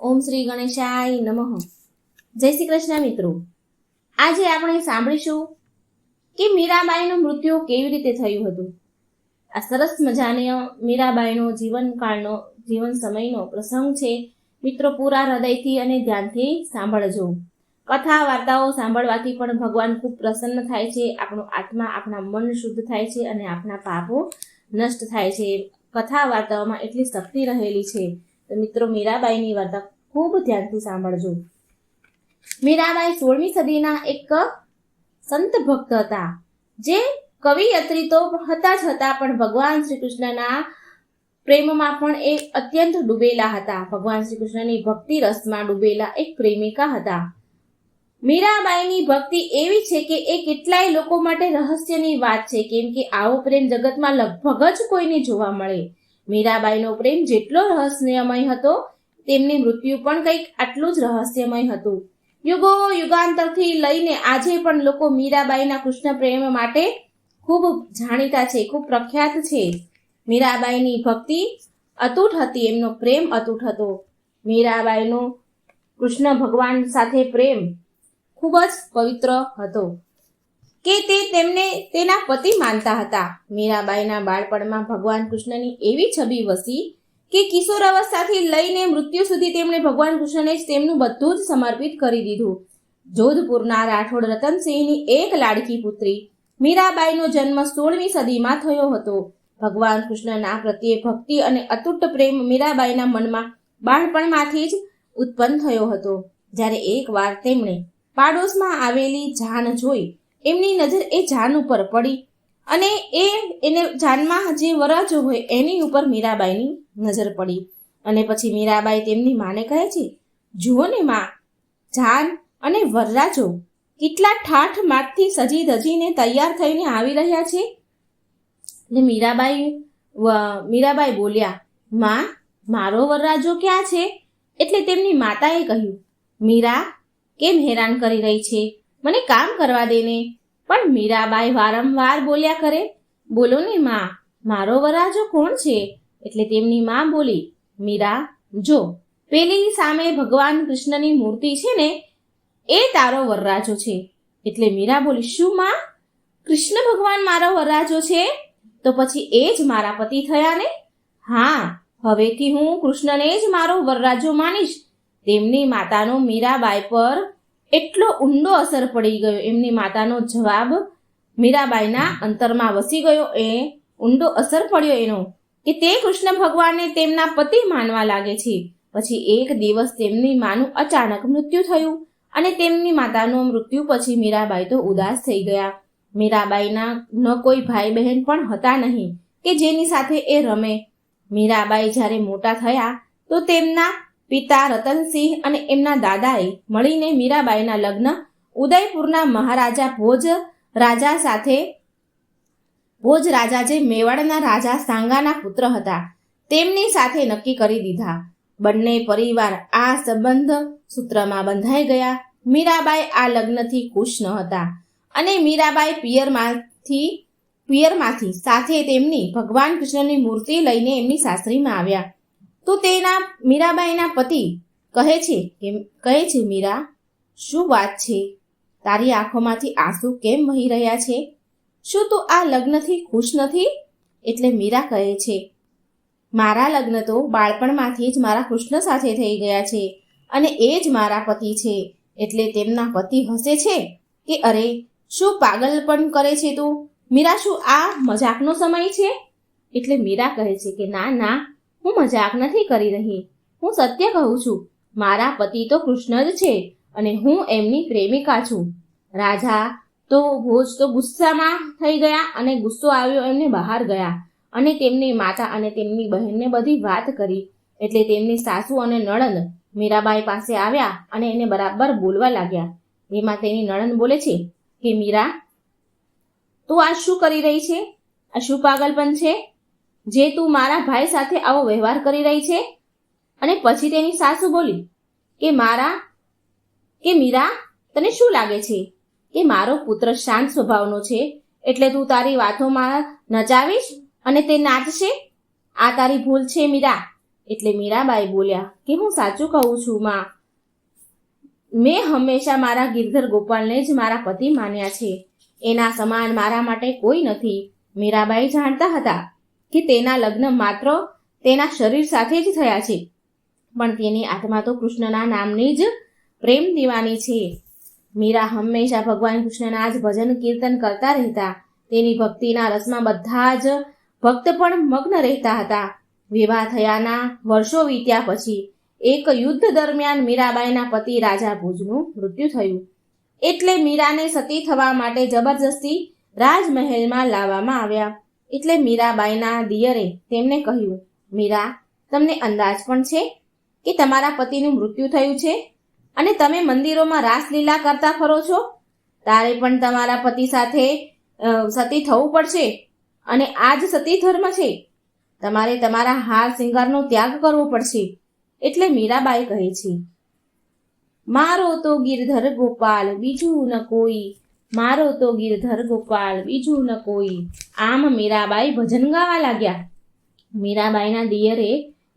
ઓમ શ્રી ગણેશાય નમઃ. જય શ્રી કૃષ્ણ મિત્રો. આજે આપણે સાંભળીશું કે મીરાબાઈનું મૃત્યુ કેવી રીતે થયું હતું. આ સરસ મજાનો મીરાબાઈનો જીવન સમયનો પ્રસંગ છે. મિત્રો પૂરા હૃદયથી અને ધ્યાનથી સાંભળજો. કથા વાર્તાઓ સાંભળવાથી પણ ભગવાન ખૂબ પ્રસન્ન થાય છે. આપણો આત્મા, આપણા મન શુદ્ધ થાય છે અને આપણા પાપો નષ્ટ થાય છે. કથા વાર્તાઓમાં એટલી શક્તિ રહેલી છે. તો મિત્રો મીરાબાઈની વાર્તા ખૂબ ધ્યાનથી સાંભળજો. મીરાબાઈ 16મી સદીના એક સંત ભક્ત હતા, જે કવિયત્રી તો હતા જ હતા, પણ ભગવાન શ્રી કૃષ્ણના પ્રેમમાં પણ એ અત્યંત ડૂબેલા હતા. ભગવાન શ્રી કૃષ્ણની ભક્તિ રસમાં ડૂબેલા એક પ્રેમિકા હતા. મીરાબાઈની ભક્તિ એવી છે કે એ કેટલાય લોકો માટે રહસ્યની વાત છે, કેમ કે આવો પ્રેમ જગતમાં લગભગ જ કોઈને જોવા મળે. મીરાબાઈનો પ્રેમ જેટલો રહસ્યમય હતો, તેમની મૃત્યુ પણ કંઈક આટલું જ રહસ્યમય હતું. યુગો યુગાંતરથી લઈને આજે પણ લોકો મીરાબાઈના કૃષ્ણ પ્રેમ માટે ખૂબ જાણીતા છે, ખૂબ પ્રખ્યાત છે. મીરાબાઈની ભક્તિ અતૂટ હતી, એમનો પ્રેમ અતૂટ હતો. મીરાબાઈનો કૃષ્ણ ભગવાન સાથે પ્રેમ ખૂબ જ પવિત્ર હતો કે તે તેમને તેના પતિ માનતા હતા. મીરાબાઈના બાળપણમાં ભગવાન કૃષ્ણની એવી છબી વસી કે કિશોરાવસ્થાથી લઈને મૃત્યુ સુધી તેમણે ભગવાન કૃષ્ણને જ તેમનું બધું જ સમર્પિત કરી દીધું. જોધપુરના રાઠોડ રતનસિંહની એક લાડકી પુત્રી મીરાબાઈનો જન્મ 16મી સદીમાં થયો હતો. ભગવાન કૃષ્ણના પ્રત્યે ભક્તિ અને અતૂટ પ્રેમ મીરાબાઈના મનમાં બાળપણમાંથી જ ઉત્પન્ન થયો હતો. જ્યારે એકવાર તેમણે પાડોશમાં આવેલી જાન જોઈ, એમની નજર એ જાન ઉપર પડી અને એને જાનમાં જે વરરાજો હોય એની ઉપર મીરાબાઈની નજર પડી. અને પછી મીરાબાઈ તેમની માને કહે છે, જુઓ ને માં, જાન અને વરરાજો કેટલા ઠાઠ માઠથી સજી ધજીને તૈયાર થઈને આવી રહ્યા છે. એટલે મીરાબાઈ બોલ્યા, માં, મારો વરરાજો ક્યાં છે? એટલે તેમની માતાએ કહ્યું, મીરા, કેમ હેરાન કરી રહી છે? મને કામ કરવા દે ને. પણ મીરાબાઈ વારંવાર બોલ્યા કરે, બોલો ને માં, મારો વરરાજો કોણ છે? એટલે તેમની માં બોલી, મીરા, જો પેલી સામે ભગવાન કૃષ્ણની મૂર્તિ છે ને, એ તારો વરરાજો છે. એટલે મીરા બોલી, શું માં, કૃષ્ણ ભગવાન મારો વરરાજો છે? તો પછી એ જ મારા પતિ થયા ને? હા, હવેથી હું કૃષ્ણને જ મારો વરરાજો માનીશ. તેમની માતાનો મીરાબાઈ પર એટલો ઊંડો અસર પડી ગયો. એમની માતાનો જવાબ મીરાબાઈના અંતરમાં વસી ગયો. એ ઊંડો અસર પડ્યો એનો કે તે કૃષ્ણ ભગવાનને તેમના પતિ માનવા લાગે છે. પછી એક દિવસ તેમની માનું અચાનક મૃત્યુ થયું અને તેમની માતાનું મૃત્યુ પછી મીરાબાઈ તો ઉદાસ થઈ ગયા. મીરાબાઈના ન કોઈ ભાઈ બહેન પણ હતા નહીં કે જેની સાથે એ રમે. મીરાબાઈ જ્યારે મોટા થયા તો તેમના પિતા રતનસિંહ અને એમના દાદાએ મળીને મીરાબાઈના લગ્ન ઉદયપુરના મહારાજા ભોજ રાજા જે મેવાડના રાજા સાંગાના પુત્ર હતા, તેમની સાથે નક્કી કરી દીધા. બંને પરિવાર આ સંબંધ સૂત્રમાં બંધાઈ ગયા. મીરાબાઈ આ લગ્નથી ખુશ ન હતા અને મીરાબાઈ પિયરમાંથી સાથે તેમની ભગવાન કૃષ્ણની મૂર્તિ લઈને એમની સાસરીમાં આવ્યા. તો તેના મીરાબાઈના પતિ કહે છે, મીરા, શું વાત છે? તારી આંખોમાંથી આંસુ કેમ વહી રહ્યા છે? શું તું આ લગ્નથી ખુશ નથી? એટલે મીરા કહે છે, મારા લગ્ન તો બાળપણમાંથી જ મારા કૃષ્ણ સાથે થઈ ગયા છે અને એ જ મારા પતિ છે. એટલે તેમના પતિ હસે છે કે, અરે, શું પાગલપણ કરે છે તું? મીરા, શું આ મજાકનો સમય છે? એટલે મીરા કહે છે કે ના, હું મજાક નથી કરી રહી, હું સત્ય કહું છું. મારા પતિ તો કૃષ્ણ જ છે અને હું એમની પ્રેમિકા છું. રાજા તો ભોજ તો ગુસ્સામાં થઈ ગયા અને ગુસ્સો આવ્યો એમને બહાર ગયા અને તેમની માતા અને તેમની બહેનને બધી વાત કરી. એટલે તેમની સાસુ અને નણંદ મીરાબાઈ પાસે આવ્યા અને એને બરાબર બોલવા લાગ્યા. એમાં તેની નણંદ બોલે છે કે મીરા, તું આ શું કરી રહી છે? આ શું પાગલપન છે જે તું મારા ભાઈ સાથે આવો વ્યવહાર કરી રહી છે? અને પછી તેની સાસુ બોલી કે મીરા, તને શું લાગે છે કે મારો પુત્ર શાંત સ્વભાવનો છે એટલે તું તારી વાતોમાં નચાવીશ અને તે નાચશે? આ તારી ભૂલ છે મીરા. એટલે મીરાબાઈ બોલ્યા કે હું સાચું કહું છું માં, મેં હંમેશા મારા ગિરધર ગોપાલને જ મારા પતિ માન્યા છે. એના સમાન મારા માટે કોઈ નથી. મીરાબાઈ જાણતા હતા કે તેના લગ્ન માત્ર તેના શરીર સાથે જ થયા છે, પણ તેની આત્મા તો કૃષ્ણના નામની જ પ્રેમ દીવાની છે. મીરા હંમેશા ભગવાન કૃષ્ણના જ ભજન કીર્તન કરતા રહેતા. તેની ભક્તિના રસમાં બધા જ ભક્ત પણ મગ્ન રહેતા હતા. વિવાહ થયાના વર્ષો વીત્યા પછી એક યુદ્ધ દરમિયાન મીરાબાઈના પતિ રાજા ભુજનું મૃત્યુ થયું. એટલે મીરાને સતી થવા માટે જબરજસ્તી રાજમહેલમાં લાવવામાં આવ્યા. એટલે મીરાબાઈના દિયરે તેમને કહ્યું, મીરા, તમને અંદાજ પણ છે કે તમારા પતિનું મૃત્યુ થયું છે અને તમે મંદિરોમાં રાસલીલા કરતા ફરો છો? તારે પણ તમારા પતિ સાથે સતી થવું પડશે અને આ જ સતી ધર્મ છે. તમારે તમારા હાર શિંગારનો ત્યાગ કરવો પડશે. એટલે મીરાબાઈ કહે છે, મારો તો ગિરધર ગોપાલ બીજું ન કોઈ, મારો તો ગિરધર ગોપાલ બીજું ન કોઈ. આમ મીરાબાઈ ભજન ગાવા લાગ્યા. મીરાબાઈના દિયરે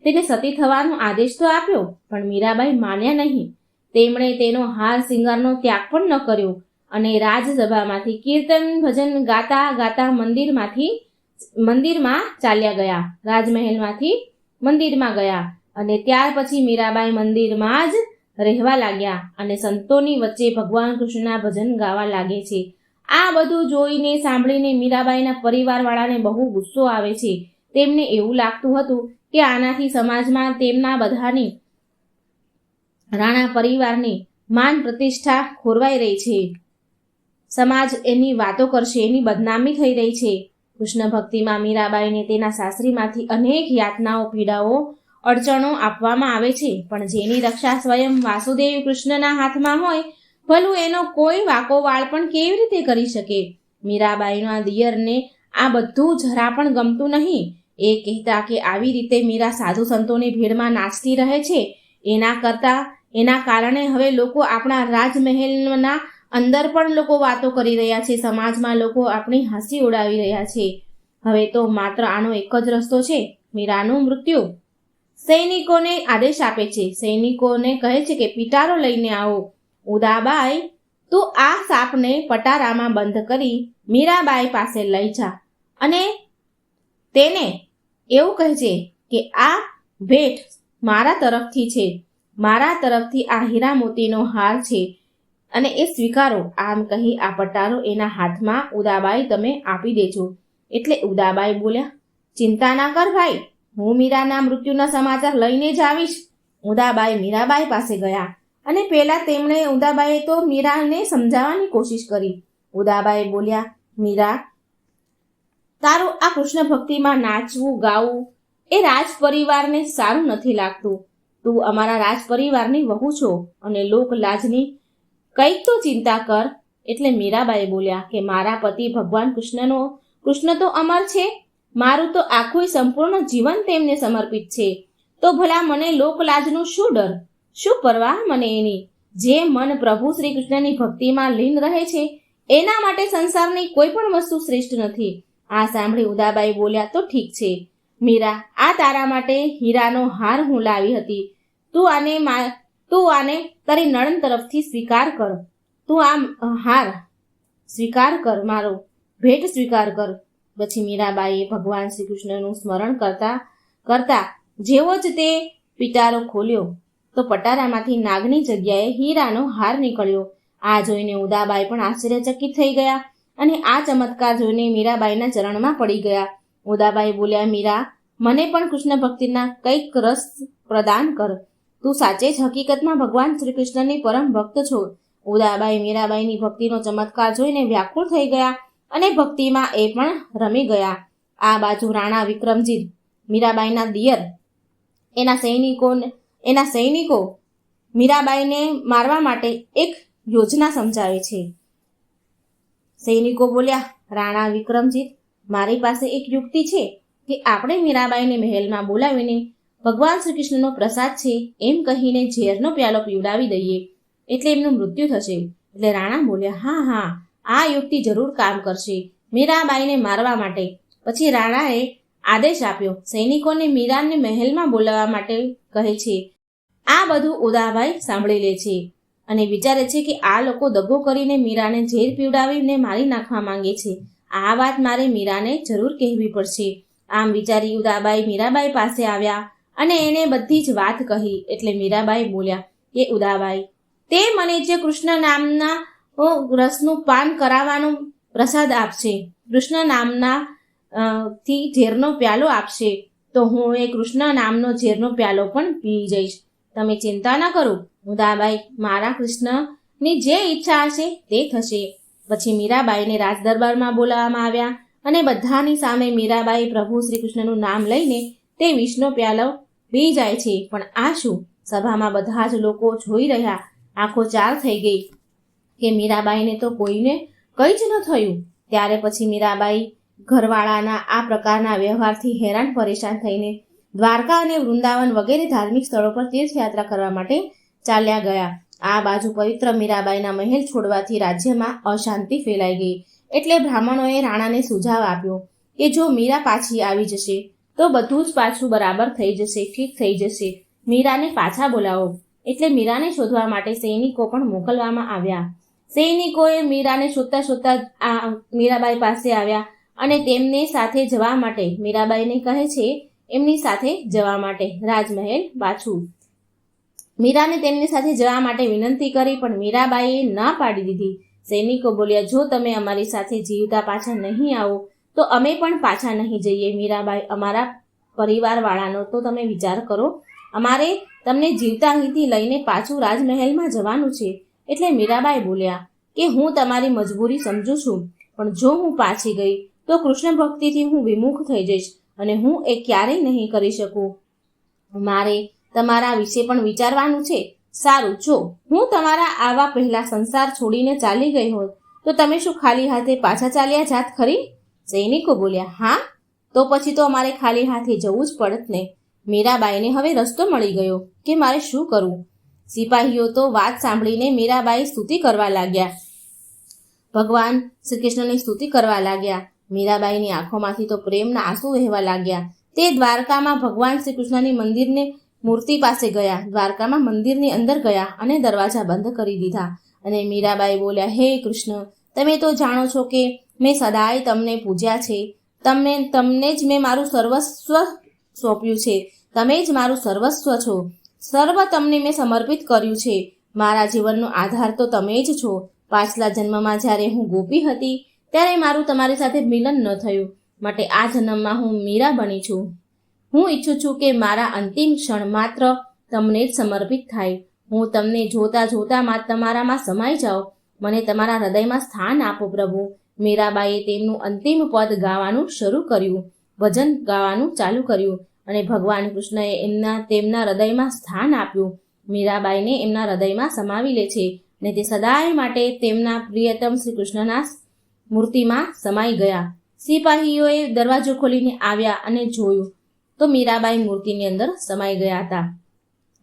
તેને સતી થવાનો આદેશ તો આપ્યો, પણ મીરાબાઈ માન્યા નહીં. તેમણે તેનો હાર શિંગારનો ત્યાગ પણ ન કર્યો અને રાજસભામાંથી કીર્તન ભજન ગાતા ગાતા મંદિરમાં ચાલ્યા ગયા. રાજમહેલમાંથી મંદિરમાં ગયા અને ત્યાર પછી મીરાબાઈ મંદિરમાં જ રહેવા લાગ્યા અને સંતોની વચ્ચે ભગવાન કૃષ્ણના ભજન ગાવા લાગે છે. આ બધું જોઈને સાંભળીને મીરાબાઈના પરિવારવાળાને બહુ ગુસ્સો આવે છે. તેમને એવું લાગતું હતું કે આનાથી સમાજમાં તેમના બધાની રાણા પરિવારની માન પ્રતિષ્ઠા ખોરવાઈ રહી છે. સમાજ એની વાતો કરશે, એની બદનામી થઈ રહી છે. કૃષ્ણ ભક્તિમાં મીરાબાઈને તેના સાસરીમાંથી અનેક યાતનાઓ, પીડાઓ, અડચણો આપવામાં આવે છે, પણ જેની રક્ષા સ્વયં વાસુદેવ કૃષ્ણના હાથમાં હોય, ભલું એનો કોઈ વાકો વાળ પણ કેવી રીતે કરી શકે? મીરાબાઈના દિયરને આ બધું જરા પણ ગમતું નહીં. એ કહેતા કે આવી રીતે મીરા સાધુ સંતોની ભીડમાં નાચતી રહે છે, એના કારણે હવે લોકો આપણા રાજમહેલના અંદર પણ લોકો વાતો કરી રહ્યા છે. સમાજમાં લોકો આપણી હસી ઉડાવી રહ્યા છે. હવે તો માત્ર આનો એક જ રસ્તો છે, મીરાનું મૃત્યુ. સૈનિકોને આદેશ આપે છે. સૈનિકોને કહે છે કે પિટારો લઈને આવો. ઉદાબાઈ, તું આ સાપને પટારામાં બંધ કરી મીરાબાઈ પાસે લઈ જા અને તેને એવું કહે છે કે આ ભેટ મારા તરફથી છે. મારા તરફથી આ હીરા મોતીનો હાર છે અને એ સ્વીકારો. આમ કહી આ પટારો એના હાથમાં ઉદાબાઈ તમે આપી દેજો. એટલે ઉદાબાઈ બોલ્યા, ચિંતા ના કર ભાઈ, હું મીરાના મૃત્યુના સમાચાર લઈને જ આવીશ. ઉદાબાઈ મીરાબાઈ પાસે ગયા અને પહેલા તેમણે ઉદાબાઈએ તો મીરાને સમજાવવાની કોશિશ કરી. ઉદાબાઈ બોલ્યા, મીરા, તારું આ કૃષ્ણ ભક્તિમાં નાચવું ગાવું એ રાજ પરિવારને સારું નથી લાગતું. તું અમારા રાજ પરિવારની વહુ છો અને લોક લાજની કંઈક તો ચિંતા કર. એટલે મીરાબાઈ બોલ્યા કે મારા પતિ ભગવાન કૃષ્ણ તો અમર છે. મારું તો આખું સંપૂર્ણ જીવન તેમને સમર્પિત છે. તો ભલા મને લોકલાજનું શું ડર, શું પરવાહ મને એની? જે મન પ્રભુ શ્રી કૃષ્ણની ભક્તિમાં લીન રહે છે એના માટે સંસારની કોઈ પણ વસ્તુ શ્રેષ્ઠ નથી. આ સાંભળી ઉદાબાઈ બોલ્યા, તો ઠીક છે મીરા, આ તારા માટે હીરાનો હાર હું લાવી હતી. તું આને તારી નણંદ તરફથી સ્વીકાર કર. તું આ હાર સ્વીકાર કર, મારો ભેટ સ્વીકાર કર. પછી મીરાબાઈએ ભગવાન શ્રી કૃષ્ણનું સ્મરણ કરતા જેવો જ તે પિટારો ખોલ્યો તો પટારામાંથી નાગની જગ્યાએ હીરાનો હાર નીકળ્યો. આ જોઈને ઉદાબાઈ પણ આશ્ચર્યચકિત થઈ ગયા અને આ ચમત્કાર જોઈને મીરાબાઈના ચરણમાં પડી ગયા. ઉદાબાઈ બોલ્યા, મીરા, મને પણ કૃષ્ણ ભક્તિના કંઈક રસ પ્રદાન કર. તું સાચે જ હકીકતમાં ભગવાન શ્રી કૃષ્ણની પરમ ભક્ત છો. ઉદાબાઈ મીરાબાઈની ભક્તિનો ચમત્કાર જોઈને વ્યાકુળ થઈ ગયા અને ભક્તિમાં એ પણ રમી ગયા. આ બાજુ રાણા વિક્રમજીત, મીરાબાઈના દિયર, એના સૈનિકો મીરાબાઈને મારવા માટે એક યોજના સમજાવે છે. સૈનિકો બોલ્યા, રાણા વિક્રમજીત, મારી પાસે એક યુક્તિ છે કે આપણે મીરાબાઈને મહેલમાં બોલાવીને ભગવાન શ્રી કૃષ્ણનો પ્રસાદ છે એમ કહીને ઝેરનો પ્યાલો પીવડાવી દઈએ, એટલે એમનું મૃત્યુ થશે. એટલે રાણા બોલ્યા, હા, આ યુક્તિ જરૂર કામ કરશે મીરાબાઈને મારવા માટે. પછી રાણાએ આદેશ આપ્યો. સૈનિકોને મીરાને મહેલમાં બોલાવવા માટે કહે છે. આ બધું ઉદાબાઈ સાંભળી લે છે અને વિચારે છે કે આ લોકો દગો કરીને મીરાને ઝેર પીવડાવીને મારી નાખવા માંગે છે. આ વાત મારે મીરાને જરૂર કહેવી પડશે. આમ વિચારી ઉદાબાઈ મીરાબાઈ પાસે આવ્યા અને એને બધી જ વાત કહી. એટલે મીરાબાઈ બોલ્યા કે ઉદાબાઈ, તે મને જે કૃષ્ણ નામના રસનું પાન કરાવવાનો પ્રસાદ આપશે, કૃષ્ણ નામના થી ઝેરનો પ્યાલો આપશે, તો હું એ કૃષ્ણ નામનો ઝેરનો પ્યાલો પણ પી જઈશ. તમે ચિંતા ન કરો ઉદાબાઈ, મારા કૃષ્ણની જે ઈચ્છા હશે તે થશે. પછી મીરાબાઈને રાજ દરબારમાં બોલાવવામાં આવ્યા અને બધાની સામે મીરાબાઈ પ્રભુ શ્રી કૃષ્ણનું નામ લઈને તે વિષનો પ્યાલો પી જાય છે. પણ આ શું? સભામાં બધા જ લોકો જોઈ રહ્યા. આંખો ચાર થઈ ગઈ કે મીરાબાઈને તો કોઈને કંઈ જ ન થયું. ત્યારે પછી મીરાબાઈ ઘરવાળાના આ પ્રકારના વ્યવહારથી હેરાન પરેશાન થઈને દ્વારકા અને વૃંદાવન વગેરે ધાર્મિક સ્થળો પર તીર્થયાત્રા કરવા માટે ચાલ્યા ગયા. આ બાજુ પવિત્ર મીરાબાઈના મહેલ છોડવાથી રાજ્યમાં અશાંતિ ફેલાઈ ગઈ. એટલે બ્રાહ્મણોએ રાણાને સુઝાવ આપ્યો કે જો મીરા પાછી આવી જશે તો બધું જ પાછું બરાબર થઈ જશે, ઠીક થઈ જશે. મીરાને પાછા બોલાવો. એટલે મીરાને શોધવા માટે સૈનિકો પણ મોકલવામાં આવ્યા. સૈનિકોએ મીરાને શોધતા શોધતા મીરાબાઈ પાસે આવ્યા અને તેમને સાથે જવા માટે મીરાબાઈને કહે છે એમની સાથે જવા માટે રાજમહેલ પાછું. મીરાને તેમની સાથે જવા માટે વિનંતી કરી પણ મીરાબાઈએ ના પાડી દીધી. સૈનિકો બોલ્યા, જો તમે અમારી સાથે જીવતા પાછા નહીં આવો તો અમે પણ પાછા નહીં જઈએ. મીરાબાઈ, અમારા પરિવારવાળાનો તો તમે વિચાર કરો. અમારે તમને જીવતા અહીંથી લઈને પાછું રાજમહેલમાં જવાનું છે. એટલે મીરાબાઈ બોલ્યા કે હું તમારી મજબૂરી સમજુ છું, પણ જો હું પાછી ગઈ તો કૃષ્ણ ભક્તિથી હું વિમુખ થઈ જઈશ અને હું એ ક્યારેય નહીં કરી શકું. મારે તમારા વિશે પણ વિચારવાનું છે. સારું, જો હું તમારા આવા પહેલા સંસાર છોડીને ચાલી ગઈ હોત તો તમે શું ખાલી હાથે પાછા ચાલ્યા જાત ખરી? સૈનિકો બોલ્યા, હા, તો પછી તો અમારે ખાલી હાથે જવું જ પડત ને. મીરાબાઈને હવે રસ્તો મળી ગયો કે મારે શું કરવું. સિપાહીઓ તો વાત સાંભળીને મીરાબાઈ સ્તુતિ કરવા લાગ્યા, ભગવાન શ્રી કૃષ્ણની સ્તુતિ કરવા લાગ્યા. મીરાબાઈની આંખોમાંથી તો પ્રેમના આંસુ વહેવા લાગ્યા. તે દ્વારકામાં ભગવાન શ્રી કૃષ્ણની મંદિરને મૂર્તિ પાસે ગયા. દ્વારકામાં મંદિરની અંદર ગયા અને દરવાજા બંધ કરી દીધા. અને મીરાબાઈ બોલ્યા, હે કૃષ્ણ, તમે તો જાણો છો કે મેં સદાય તમને પૂજ્યા છે. તમને જ મેં મારું સર્વસ્વ સોંપ્યું છે. તમે જ મારું સર્વસ્વ છો. સર્વ તમને મેં સમર્પિત કર્યું છે. મારા જીવનનો આધાર તો તમે જ છો. પાછલા જન્મમાં જ્યારે હું ગોપી હતી ત્યારે મારું તમારી સાથે મિલન ન થયું, માટે આ જન્મમાં હું મીરા બની છું. હું ઈચ્છું છું કે મારા અંતિમ ક્ષણ માત્ર તમને જ સમર્પિત થાય. હું તમને જોતા જોતામાં તમારામાં સમાઈ જાઉં. મને તમારા હૃદયમાં સ્થાન આપો પ્રભુ. મીરાબાઈએ તેમનું અંતિમ પદ ગાવાનું શરૂ કર્યું, ભજન ગાવાનું ચાલુ કર્યું અને ભગવાન કૃષ્ણએ તેમના હૃદયમાં સ્થાન આપ્યું. મીરાબાઈને એમના હૃદયમાં સમાવી લે છે અને તે સદાય માટે તેમના પ્રિયતમ શ્રી કૃષ્ણના મૂર્તિમાં સમાઈ ગયા. સિપાહીઓએ દરવાજો ખોલીને આવ્યા અને જોયું તો મીરાબાઈ મૂર્તિની અંદર સમાઈ ગયા હતા.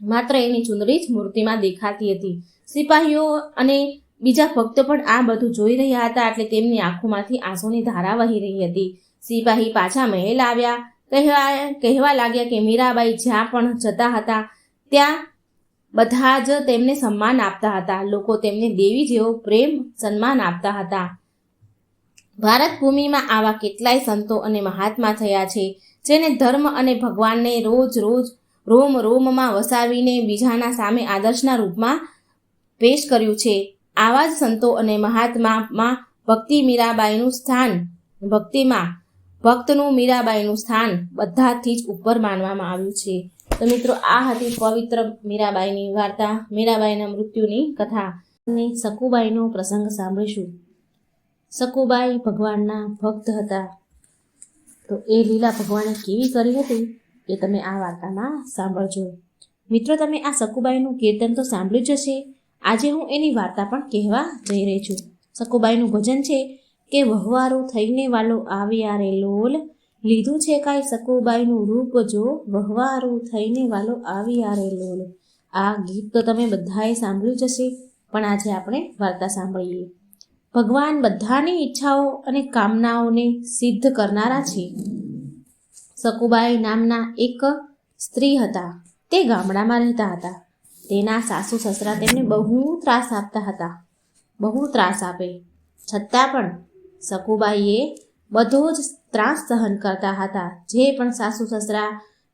માત્ર એની ચુંદડી જ મૂર્તિમાં દેખાતી હતી. સિપાહીઓ અને બીજા ભક્તો પણ આ બધું જોઈ રહ્યા હતા, એટલે તેમની આંખોમાંથી આંસુની ધારા વહી રહી હતી. સિપાહી પાછા મહેલ આવ્યા, કહેવા લાગ્યા કે મીરાબાઈ જ્યાં પણ જતા હતા ત્યાં બધા જ તેમને સન્માન આપતા હતા. લોકો તેમને દેવી જેવો પ્રેમ સન્માન આપતા હતા. ભારત ભૂમિમાં આવા કેટલાય સંતો અને મહાત્મા થયા છે જેને ધર્મ અને ભગવાનને રોજ રોમ રોમમાં વસાવીને બીજાના સામે આદર્શના રૂપમાં પેશ કર્યું છે. આવા જ સંતો અને મહાત્મામાં ભક્તનું મીરાબાઈનું સ્થાન બધાથી જ ઉપર માનવામાં આવ્યું છે. તો મિત્રો, આ હતી પવિત્ર મીરાબાઈની વાર્તા, મીરાબાઈના મૃત્યુની કથા. અને સકુબાઈનો પ્રસંગ સાંભળીશું. સકુબાઈ ભગવાનના ભક્ત હતા. તો એ લીલા ભગવાને કેવી કરી હતી એ તમે આ વાર્તામાં સાંભળજો. મિત્રો, તમે આ સકુબાઈનું કીર્તન તો સાંભળ્યું જ હશે. આજે હું એની વાર્તા પણ કહેવા જઈ રહી છું. સકુબાઈનું ભજન છે કે વહવારું થઈને વાલો આવ્યા રે લોલ, લીધું છે કાંઈ સકુબાઈનું રૂપ જો, વહવારું થઈને વાલો આવ્યા રે લોલ. આ ગીત તો તમે બધાએ સાંભળ્યું જ હશે, પણ આજે આપણે વાર્તા સાંભળીએ. ભગવાન બધાની ઈચ્છાઓ અને કામનાઓને સિદ્ધ કરનારા છે. સકુબાઈ નામના એક સ્ત્રી હતા. તે ગામડામાં રહેતા હતા. તેના સાસુ સસરા તેમને બહુ ત્રાસ આપતા હતા. બહુ ત્રાસ આપે છતાં પણ સકુબાઈએ બધો જ ત્રાસ સહન કરતા હતા. જે પણ સાસુ સસરા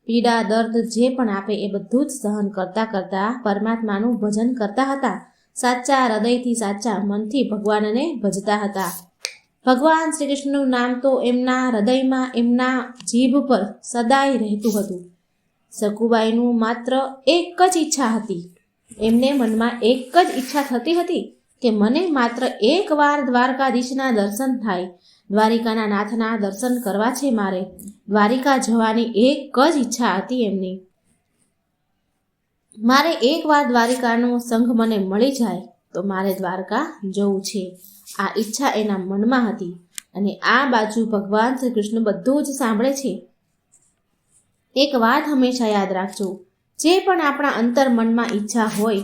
પીડા દર્દ જે પણ આપે એ બધું જ સહન કરતા કરતા પરમાત્માનું ભજન કરતા હતા. સાચા હૃદયથી સાચા મનથી ભગવાનને ભજતા હતા. ભગવાન શ્રી કૃષ્ણનું નામ તો એમના હૃદયમાં એમના જીભ પર સદાય રહેતું હતું. સકુબાઈનું માત્ર એક જ ઈચ્છા હતી. એમને મનમાં એક જ ઈચ્છા થતી હતી કે મને માત્ર એકવાર દ્વારકાધીશના દર્શન થાય, દ્વારિકાના નાથના દર્શન કરવા છે મારે. દ્વારિકા જવાની એક જ ઈચ્છા હતી એમની. મારે એકવાર દ્વારિકાનો સંઘ મને મળી જાય તો મારે દ્વારકા જવું છે. આ ઈચ્છા એના મનમાં હતી. અને આ બાજુ ભગવાન શ્રી કૃષ્ણ બધું જ સાંભળે છે. એક વાત હંમેશા યાદ રાખજો, જે પણ આપણા અંતર મનમાં ઈચ્છા હોય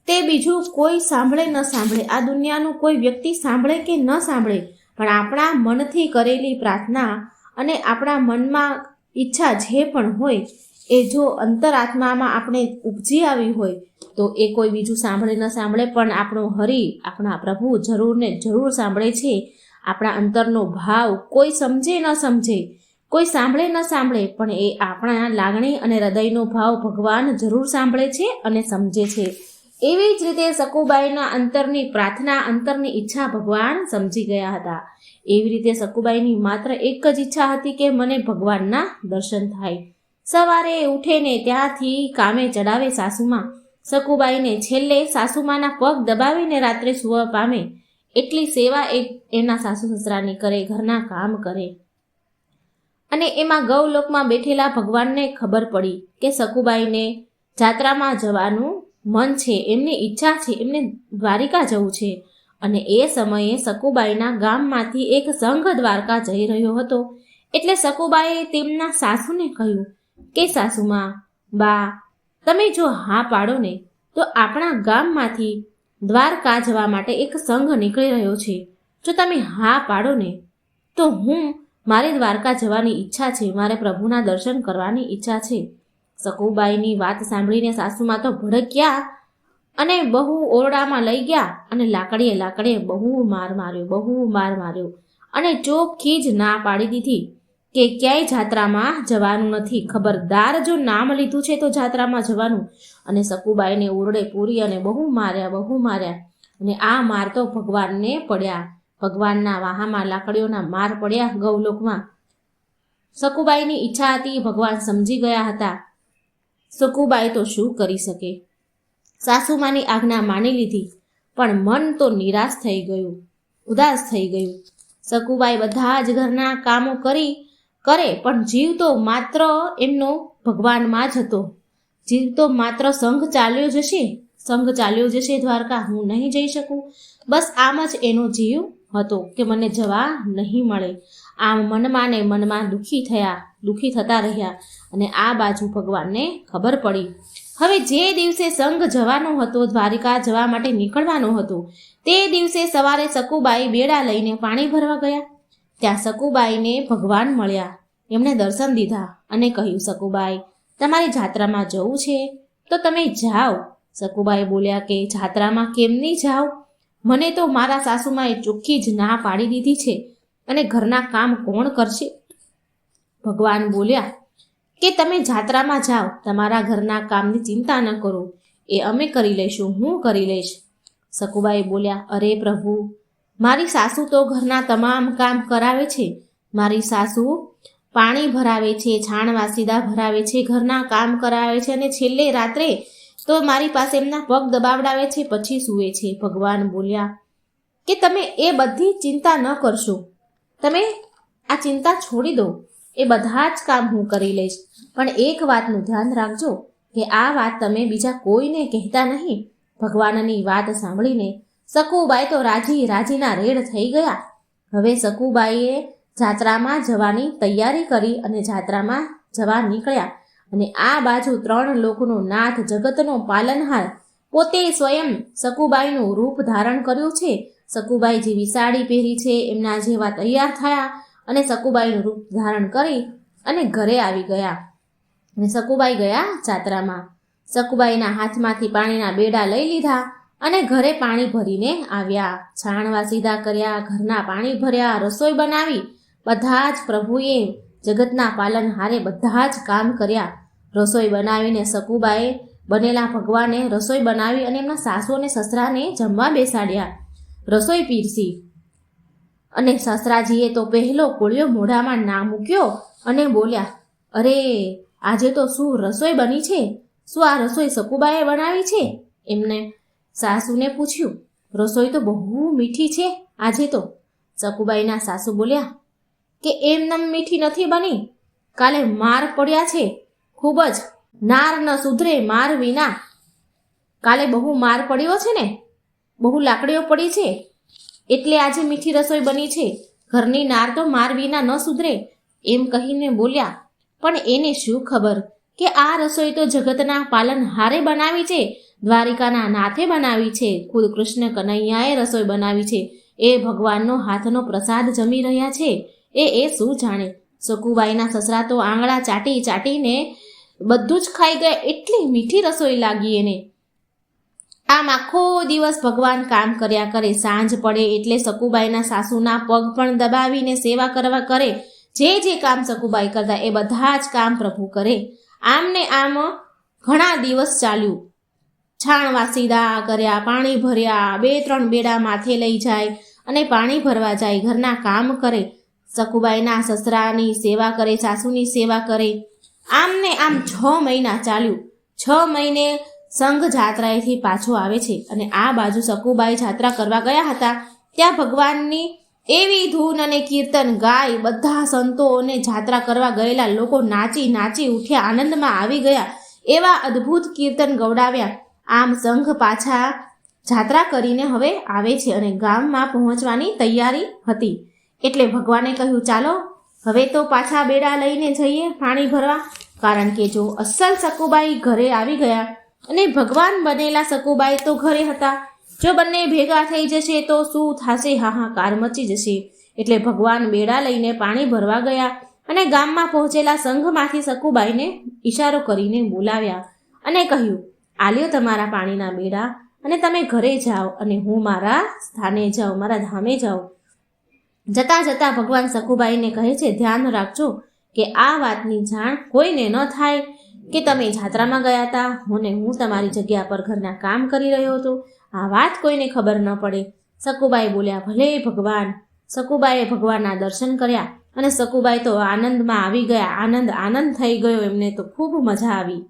તે બીજું કોઈ સાંભળે ન સાંભળે, આ દુનિયાનું કોઈ વ્યક્તિ સાંભળે કે ન સાંભળે, પણ આપણા મનથી કરેલી પ્રાર્થના અને આપણા મનમાં ઈચ્છા જે પણ હોય એ જો અંતરાત્મામાં આપણે ઉપજી આવી હોય તો એ કોઈ બીજું સાંભળે ન સાંભળે પણ આપણો હરિ, આપણા પ્રભુ જરૂર ને જરૂર સાંભળે છે. આપણા અંતરનો ભાવ કોઈ સમજે ન સમજે, કોઈ સાંભળે ન સાંભળે, પણ એ આપણા લાગણી અને હૃદયનો ભાવ ભગવાન જરૂર સાંભળે છે અને સમજે છે. એવી જ રીતે સકુબાઈના અંતરની પ્રાર્થના, અંતરની ઈચ્છા ભગવાન સમજી ગયા હતા. એવી રીતે સકુબાઈની માત્ર એક જ ઈચ્છા હતી કે મને ભગવાનના દર્શન થાય. સવારે ઉઠે ને ત્યાંથી કામે ચડાવે સાસુમાં. સકુબાઈને છેલ્લે સાસુમાના પગ દબાવીને રાત્રે સુવા પામે એટલી સેવા એના સાસુ સસરાની કરે, ઘરના કામ કરે. અને એમાં ગૌલોકમાં બેઠેલા ભગવાનને ખબર પડી કે સકુબાઈને જાત્રામાં જવાનું મન છે, એમની ઈચ્છા છે, એમને દ્વારિકા જવું છે. અને એ સમયે સકુબાઈના ગામમાંથી એક સંઘ દ્વારકા જઈ રહ્યો હતો. એટલે સકુબાઈએ તેમના સાસુને કહ્યું કે સાસુમાં, બા, તમે જો હા પાડો ને તો આપણા ગામમાંથી દ્વારકા જવા માટે એક સંઘ નીકળી રહ્યો છે. જો તમે હા પાડો ને તો મારે દ્વારકા જવાની ઈચ્છા છે, મારે પ્રભુના દર્શન કરવાની ઈચ્છા છે. સકુબાઈની વાત સાંભળીને સાસુમાં તો ભડક્યા અને બહુ ઓરડામાં લઈ ગયા અને લાકડીએ બહુ માર માર્યો અને ચોખ્ખી જ ના પાડી દીધી કે ક્યાંય જાત્રામાં જવાનું નથી. ખબરદાર જો નામ લીધું છે તો જાત્રામાં જવાનું. અને સકુબાઈને ઓરડે પૂરી અને બહુ માર્યા. અને આ માર તો ભગવાનને પડ્યા. ભગવાનના વાહામાં લાકડીઓના માર પડ્યા ગૌલોકમાં. સકુબાઈની ઈચ્છા હતી, ભગવાન સમજી ગયા હતા. સકુબાઈ તો શું કરી શકે? સાસુમાની આજ્ઞા માની લીધી, પણ મન તો નિરાશ થઈ ગયું, ઉદાસ થઈ ગયું. સકુબાઈ બધા જ ઘરના કામો કરે પણ જીવ તો માત્ર એમનો ભગવાનમાં જ હતો. જીવ તો માત્ર સંઘ ચાલ્યો જશે દ્વારકા, હું નહીં જઈ શકું. બસ આમ જ એનો જીવ હતો કે મને જવા નહીં મળે. આમ મનમાં ને મનમાં દુઃખી થતા રહ્યા. અને આ બાજુ ભગવાનને ખબર પડી. હવે જે દિવસે સંઘ જવાનો હતો, દ્વારિકા જવા માટે નીકળવાનો હતો, તે દિવસે સવારે સકુબાઈ બેડા લઈને પાણી ભરવા ગયા. ત્યાં સકુબાઈને ભગવાન મળ્યા. એમણે દર્શન દીધા અને કહ્યું, સકુબાઈ, તમારી જાત્રામાં જવું છે તો તમે જાઓ. સકુબાઈ બોલ્યા કે જાત્રામાં કેમ નહીં જાઓ? મને તો મારા સાસુમાએ ચોખ્ખી જ ના પાડી દીધી છે અને ઘરના કામ કોણ કરશે? ભગવાન બોલ્યા કે તમે જાત્રામાં જાઓ, તમારા ઘરના કામની ચિંતા ન કરો, એ અમે કરી લઈશું, હું કરી લઈશ. સકુબાઈ બોલ્યા, અરે પ્રભુ, મારી સાસુ તો ઘરના તમામ કામ કરાવે છે. મારી સાસુ પાણી ભરાવે છે, છાણ વાસીદા ભરાવે છે, ઘરના કામ કરાવે છે અને છેલ્લે રાત્રે તો મારી પાસે એમના પગ દબાવડાવે છે, પછી સૂવે છે. ભગવાન બોલ્યા કે તમે એ બધી ચિંતા ન કરશો, તમે આ ચિંતા છોડી દો, એ બધા જ કામ હું કરી લઈશ. પણ એક વાતનું ધ્યાન રાખજો કે આ વાત તમે બીજા કોઈને કહેતા નહીં. ભગવાનની વાત સાંભળીને સકુબાઈ તો રાજીના રેડ થઈ ગયા. હવે સકુબાઈએ જાત્રામાં જવાની તૈયારી કરી અને જાત્રામાં જવા નીકળ્યા. અને આ બાજુ 3 લોકનો નાથ, જગતનો પાલનહાર પોતે સ્વયં સકુબાઈનું રૂપ ધારણ કર્યું છે. સકુબાઈ જેવી સાડી પહેરી છે, એમના જેવા તૈયાર થયા અને સકુબાઈનું રૂપ ધારણ કરી અને ઘરે આવી ગયા. અને સકુબાઈ ગયા જાત્રામાં. સકુબાઈના હાથમાંથી પાણીના બેડા લઈ લીધા અને ઘરે પાણી ભરીને આવ્યા. છાણવા સીધા કર્યા, ઘરના પાણી ભર્યા, રસોઈ બનાવી. બધા જ પ્રભુએ જગતના પાલનહારે બધા જ કામ કર્યા. રસોઈ બનાવીને સકુબાએ બનેલા ભગવાને રસોઈ બનાવી અને એમના સાસુ અને સસરાને જમવા બેસાડ્યા. રસોઈ પીરસી અને સસરાજીએ તો પહેલો કોળિયો મોઢામાં ના મૂક્યો અને બોલ્યા, અરે આજે તો શું રસોઈ બની છે? શું આ રસોઈ સકુબાએ બનાવી છે? એમને સાસુને પૂછ્યું, રસોઈ તો બહુ મીઠી છે આજે તો. સકુબાઈના સાસુ બોલ્યા કે એમનેમ મીઠી નથી બની, કાલે માર પડ્યા છે ખૂબ જ. નાર ન સુધરે માર વિના. કાલે બહુ માર પડ્યો છે ને, બહુ લાકડીઓ પડી છે એટલે આજે મીઠી રસોઈ બની છે. ઘરની નાર તો માર વિના ન સુધરે એમ કહીને બોલ્યા. પણ એને શું ખબર કે આ રસોઈ તો જગતના પાલનહારે બનાવી છે, દ્વારિકાના નાથે બનાવી છે, ખુદ કૃષ્ણ કનૈયાએ રસોઈ બનાવી છે. એ ભગવાનનો હાથનો પ્રસાદ જમી રહ્યા છે. એ શું જાણે. સકુબાઈના સસરા તો આંગળા ચાટી ચાટીને બધું જ ખાઈ ગયા, એટલી મીઠી રસોઈ લાગી એને. આમ આખો દિવસ ભગવાન કામ કર્યા કરે. સાંજ પડે એટલે સકુબાઈના સાસુના પગ પણ દબાવીને સેવા કરવા કરે. જે કામ સકુબાઈ કરતા એ બધા જ કામ પ્રભુ કરે. આમ ને આમ ઘણા દિવસ ચાલ્યું. છાણવા સીધા કર્યા, પાણી ભર્યા, 2-3 બેડા માથે લઈ જાય અને પાણી ભરવા જાય, ઘરના કામ કરે. સકુબાઈના સસરાની સેવા કરે, સાસુની સેવા કરે. આમ ને આમ 6 મહિના ચાલ્યું. 6 મહિને સંઘ જાત્રાએથી પાછો આવે છે અને આ બાજુ સકુબાઈ જાત્રા કરવા ગયા હતા. ત્યાં ભગવાનની એવી ધૂન અને કીર્તન ગાય બધા સંતો અને જાત્રા કરવા ગયેલા લોકો નાચી નાચી ઉઠ્યા, આનંદમાં આવી ગયા. એવા અદ્ભુત કીર્તન ગવડાવ્યા. આમ સંઘ પાછા જાત્રા કરીને હવે આવે છે અને ગામમાં પહોંચવાની તૈયારી હતી. એટલે ભગવાને કહ્યું, ચાલો હવે તો પાછા બેડા લઈને જઈએ પાણી ભરવા. કારણ કે જો અસલ સકુબાઈ ઘરે આવી ગયા અને ભગવાન બનેલા સકુબાઈ તો ઘરે હતા. જો બંને ભેગા થઈ જશે તો શું થશે? હાહાકાર મચી જશે. એટલે ભગવાન બેડા લઈને પાણી ભરવા ગયા અને ગામમાં પહોંચેલા સંઘમાંથી સકુબાઈને ઈશારો કરીને બોલાવ્યા અને કહ્યું, આલ્યો તમારા પાણીના બેડા અને તમે ઘરે જાઓ અને હું મારા સ્થાને જાઉં, મારા ધામે જાઉં. જતા જતા ભગવાન સકુબાઈને કહે છે, ધ્યાન રાખજો કે આ વાતની જાણ કોઈને ન થાય કે તમે જાત્રામાં ગયા હતા અને હું તમારી જગ્યા પર ઘરના કામ કરી રહ્યો હતો. આ વાત કોઈને ખબર ન પડે. સકુબાઈ બોલ્યા, ભલે ભગવાન. સકુબાઈએ ભગવાનના દર્શન કર્યા અને સકુબાઈ તો આનંદમાં આવી ગયા. આનંદ થઈ ગયો એમને તો ખૂબ મજા આવી.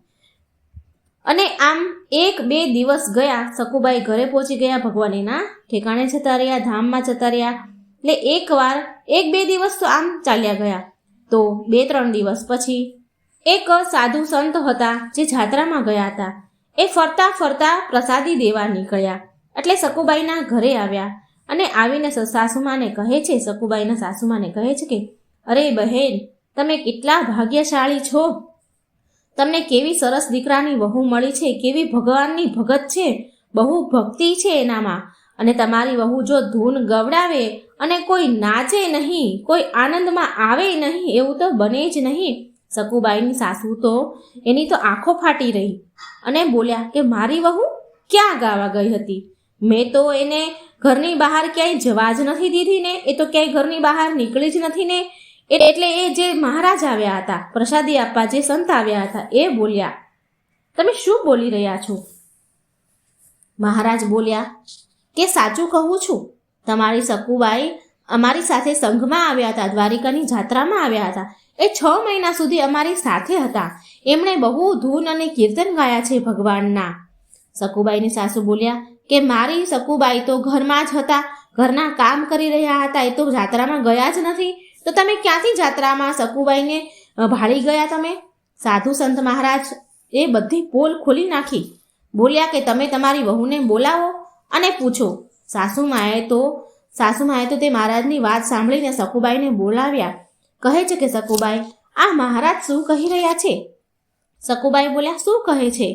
અને આમ 1-2 દિવસ ગયા. સકુબાઈ ઘરે પહોંચી ગયા, ભગવાન એના ઠેકાણે જતા રહ્યા, ધામમાં જતા રહ્યા. એટલે 1-2 દિવસ તો આમ ચાલ્યા ગયા. તો 2-3 દિવસ પછી એક સાધુ સંત હતા જે જાત્રામાં ગયા હતા. એ ફરતા ફરતા પ્રસાદી દેવા નીકળ્યા. એટલે સકુબાઈના ઘરે આવ્યા અને આવીને સાસુમાને કહે છે, સકુબાઈના સાસુમાને કહે છે કે, અરે બહેન, તમે કેટલા ભાગ્યશાળી છો. તમને કેવી સરસ દીકરાની વહુ મળી છે, કેવી ભગવાનની ભગત છે, બહુ ભક્તિ છે એનામાં. અને તમારી વહુ જો ધૂન ગવડાવે અને કોઈ નાચે નહીં, કોઈ આનંદમાં આવે નહીં, એવું તો બને જ નહીં. સકુબાઈની સાસુ તો એની તો આંખો ફાટી રહી અને બોલ્યા કે મારી વહુ ક્યાં ગાવા ગઈ હતી? મેં તો એને ઘરની બહાર ક્યાંય જવા જ નથી દીધી ને, એ તો ક્યાંય ઘરની બહાર નીકળી જ નથી ને. એટલે એ જે મહારાજ આવ્યા હતા પ્રસાદી આપવા, જે સંત આવ્યા હતા, એ બોલ્યા, તમે શું બોલી રહ્યા છો? મહારાજ બોલ્યા કે સાચું કહું છું, તમારી સકુબાઈ અમારી સાથે સંઘમાં આવ્યા હતા, દ્વારિકાની જાત્રામાં આવ્યા હતા. એ 6 મહિના સુધી અમારી સાથે હતા. એમણે બહુ ધૂન અને કીર્તન ગાયા છે ભગવાનના. સકુબાઈની સાસુ બોલ્યા કે મારી સકુબાઈ તો ઘરમાં જ હતા, ઘરના કામ કરી રહ્યા હતા, એ તો જાત્રામાં ગયા જ નથી. તો તમે ક્યાંથી જાત્રામાં સકુબાઈને ભાળી ગયા તમે? સાધુ સંત મહારાજ એ બધી પોલ ખોલી નાખી. બોલ્યા કે તમે તમારી વહુને બોલાવો અને પૂછો. સાસુમાએ તો તે મહારાજની વાત સાંભળીને સકુબાઈને બોલાવ્યા. કહે છે કે સકુબાઈ, આ મહારાજ શું કહી રહ્યા છે? સકુબાઈ બોલ્યા, શું કહે છે?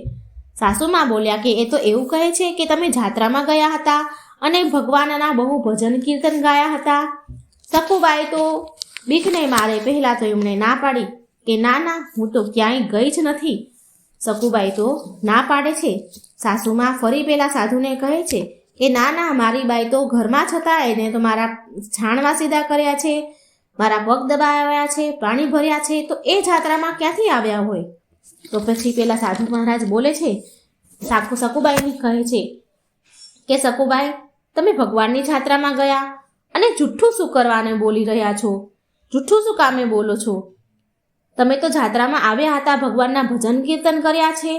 સાસુમાં બોલ્યા કે એ તો એવું કહે છે કે તમે જાત્રામાં ગયા હતા અને ભગવાનના બહુ ભજન કીર્તન ગાયા હતા. સકુબાઈ તો બીકને મારે પહેલા તો એમણે ના પાડી કે ના ના, હું તો ક્યાંય ગઈ જ નથી. સકુબાઈ તો ના પાડે છે. સાસુમાં ફરી પેલા સાધુને કહે છે કે ના ના, મારી બાઈ તો ઘરમાં જ હતા, એને તો મારા છાણવા સીધા કર્યા છે, મારા પગ દબાવ્યા છે, પાણી ભર્યા છે, તો એ જાત્રામાં ક્યાંથી આવ્યા હોય? તો પછી પેલા સાધુ મહારાજ બોલે છે, સકુબાઈને કહે છે કે સકુબાઈ, તમે ભગવાનની જાત્રામાં ગયા અને જુઠ્ઠું શું કરવાને બોલી રહ્યા છો? જુઠ્ઠું શું કામે બોલો છો? તમે તો જાત્રામાં આવ્યા હતા, ભગવાનના ભજન કીર્તન કર્યા છે,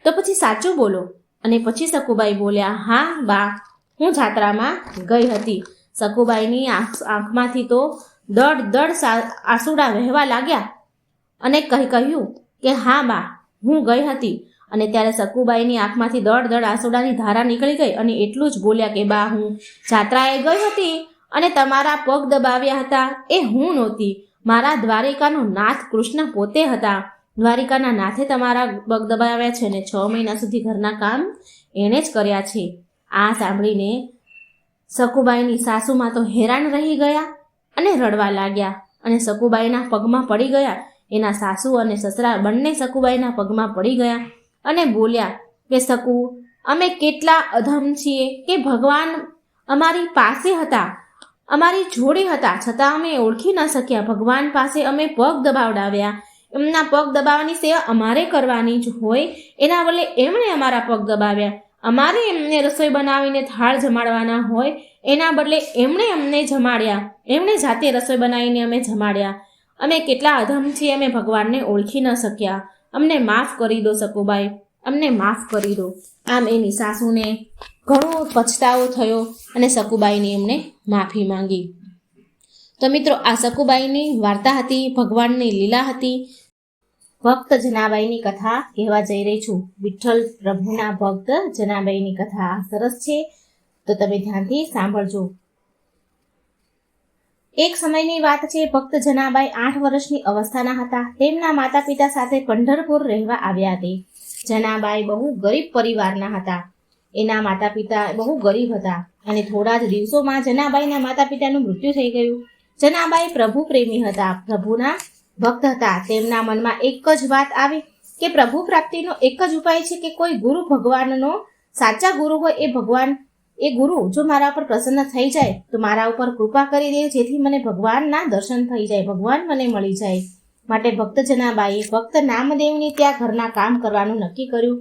તો પછી સાચું બોલો. અને પછી સકુબાઈ બોલ્યા, હા બા, હું જાત્રામાં ગઈ હતી. સકુબાઈની આંખમાંથી તો દડ આંસુડા વહેવા લાગ્યા અને કહ્યું કે હા બા, હું ગઈ હતી. અને ત્યારે સકુબાઈની આંખમાંથી દડ આંસુડાની ધારા નીકળી ગઈ અને એટલું જ બોલ્યા કે બા, હું જાત્રાએ ગઈ હતી અને તમારા પગ દબાવ્યા હતા એ હું નહોતી, મારા દ્વારિકાનો નાથ કૃષ્ણ પોતે હતા. દ્વારિકાના નાથે તમારા પગ દબાવ્યા છે ને 6 મહિના સુધી ઘરના કામ એણે જ કર્યા છે. આ સાંભળીને સકુબાઈની સાસુમાં તો હેરાન રહી ગયા અને રડવા લાગ્યા અને સકુબાઈના પગમાં પડી ગયા. એના સાસુ અને સસરા બંને સકુબાઈના પગમાં પડી ગયા અને બોલ્યા કે સકુ, અમે કેટલા અધમ છીએ કે ભગવાન અમારી પાસે હતા, અમારી જોડે હતા, છતાં અમે ઓળખી ન શક્યા. ભગવાન પાસે અમે પગ દબાવડાવ્યા, એમના પગ દબાવવાની સેવા અમારે કરવાની જ હોય, એના બદલે એમણે અમારા પગ દબાવ્યા. અમારે એમને રસોઈ બનાવીને થાળ જમાડવાના હોય, એના બદલે એમણે અમને જમાડ્યા, એમણે જાતે રસોઈ બનાવીને અમે જમાડ્યા. અમે કેટલા અધમ છીએ, અમે ભગવાનને ઓળખી ન શક્યા. અમને માફ કરી દો સકુબાઈ, અમને માફ કરી દો. આમ એની સાસુને ઘણો પછતાવો થયો અને સકુબાઈને એમને માફી માંગી. તો મિત્રો, આ સકુબાઈની વાર્તા હતી, ભગવાનની લીલા હતી. ભક્ત જનાબાઈની કથા કહેવા જઈ રહી છું. વિઠ્ઠલ પ્રભુના ભક્ત જનાબાઈની કથા સરસ છે, તો તમે ધ્યાનથી સાંભળજો. એક સમયની વાત છે. ભક્ત જનાબાઈ 8 વર્ષની અવસ્થાના હતા. તેમના માતા પિતા સાથે પંઢરપુર રહેવા આવ્યા હતા. જનાબાઈ બહુ ગરીબ પરિવારના હતા. એના માતા પિતા બહુ ગરીબ હતા અને થોડા જ દિવસોમાં જનાબાઈના માતા પિતાનું મૃત્યુ થઈ ગયું. જનાબાઈ પ્રભુ પ્રેમી હતા, પ્રભુના ભક્ત હતા. તેમના મનમાં એક જ વાત આવી કે પ્રભુ પ્રાપ્તિનો એક જ ઉપાય છે કે કોઈ ગુરુ ભગવાનનો સાચા ગુરુ હોય, એ ભગવાન, એ ગુરુ જો મારા ઉપર પ્રસન્ન થઈ જાય તો મારા ઉપર કૃપા કરી દે, જેથી મને ભગવાનના દર્શન થઈ જાય, ભગવાન મને મળી જાય. માટે ભક્ત જનાબાઈએ ભક્ત નામદેવની ત્યાં ઘરના કામ કરવાનું નક્કી કર્યું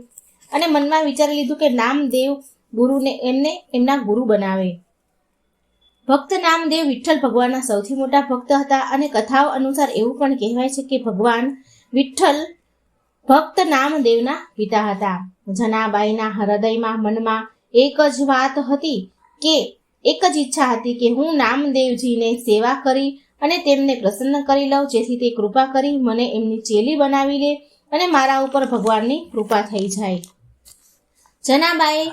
અને મનમાં વિચારી લીધું કે નામદેવ ગુરુને એમને એમના ગુરુ બનાવે. ભક્ત નામદેવ વિઠ્ઠલ ભગવાનના સૌથી મોટા ભક્ત હતા અને કથાઓ અનુસાર એવું પણ કહેવાય છે કે ભગવાન વિઠ્ઠલ ભક્ત નામદેવના પિતા હતા. જનાબાઈના હૃદયમાં, મનમાં એક જ વાત હતી કે એક જ ઈચ્છા હતી કે હું નામદેવજીને સેવા કરી અને તેમને પ્રસન્ન કરી લઉં, જેથી તે કૃપા કરી મને એમની ચેલી બનાવી લે અને મારા ઉપર ભગવાનની કૃપા થઈ જાય. જનાબાઈ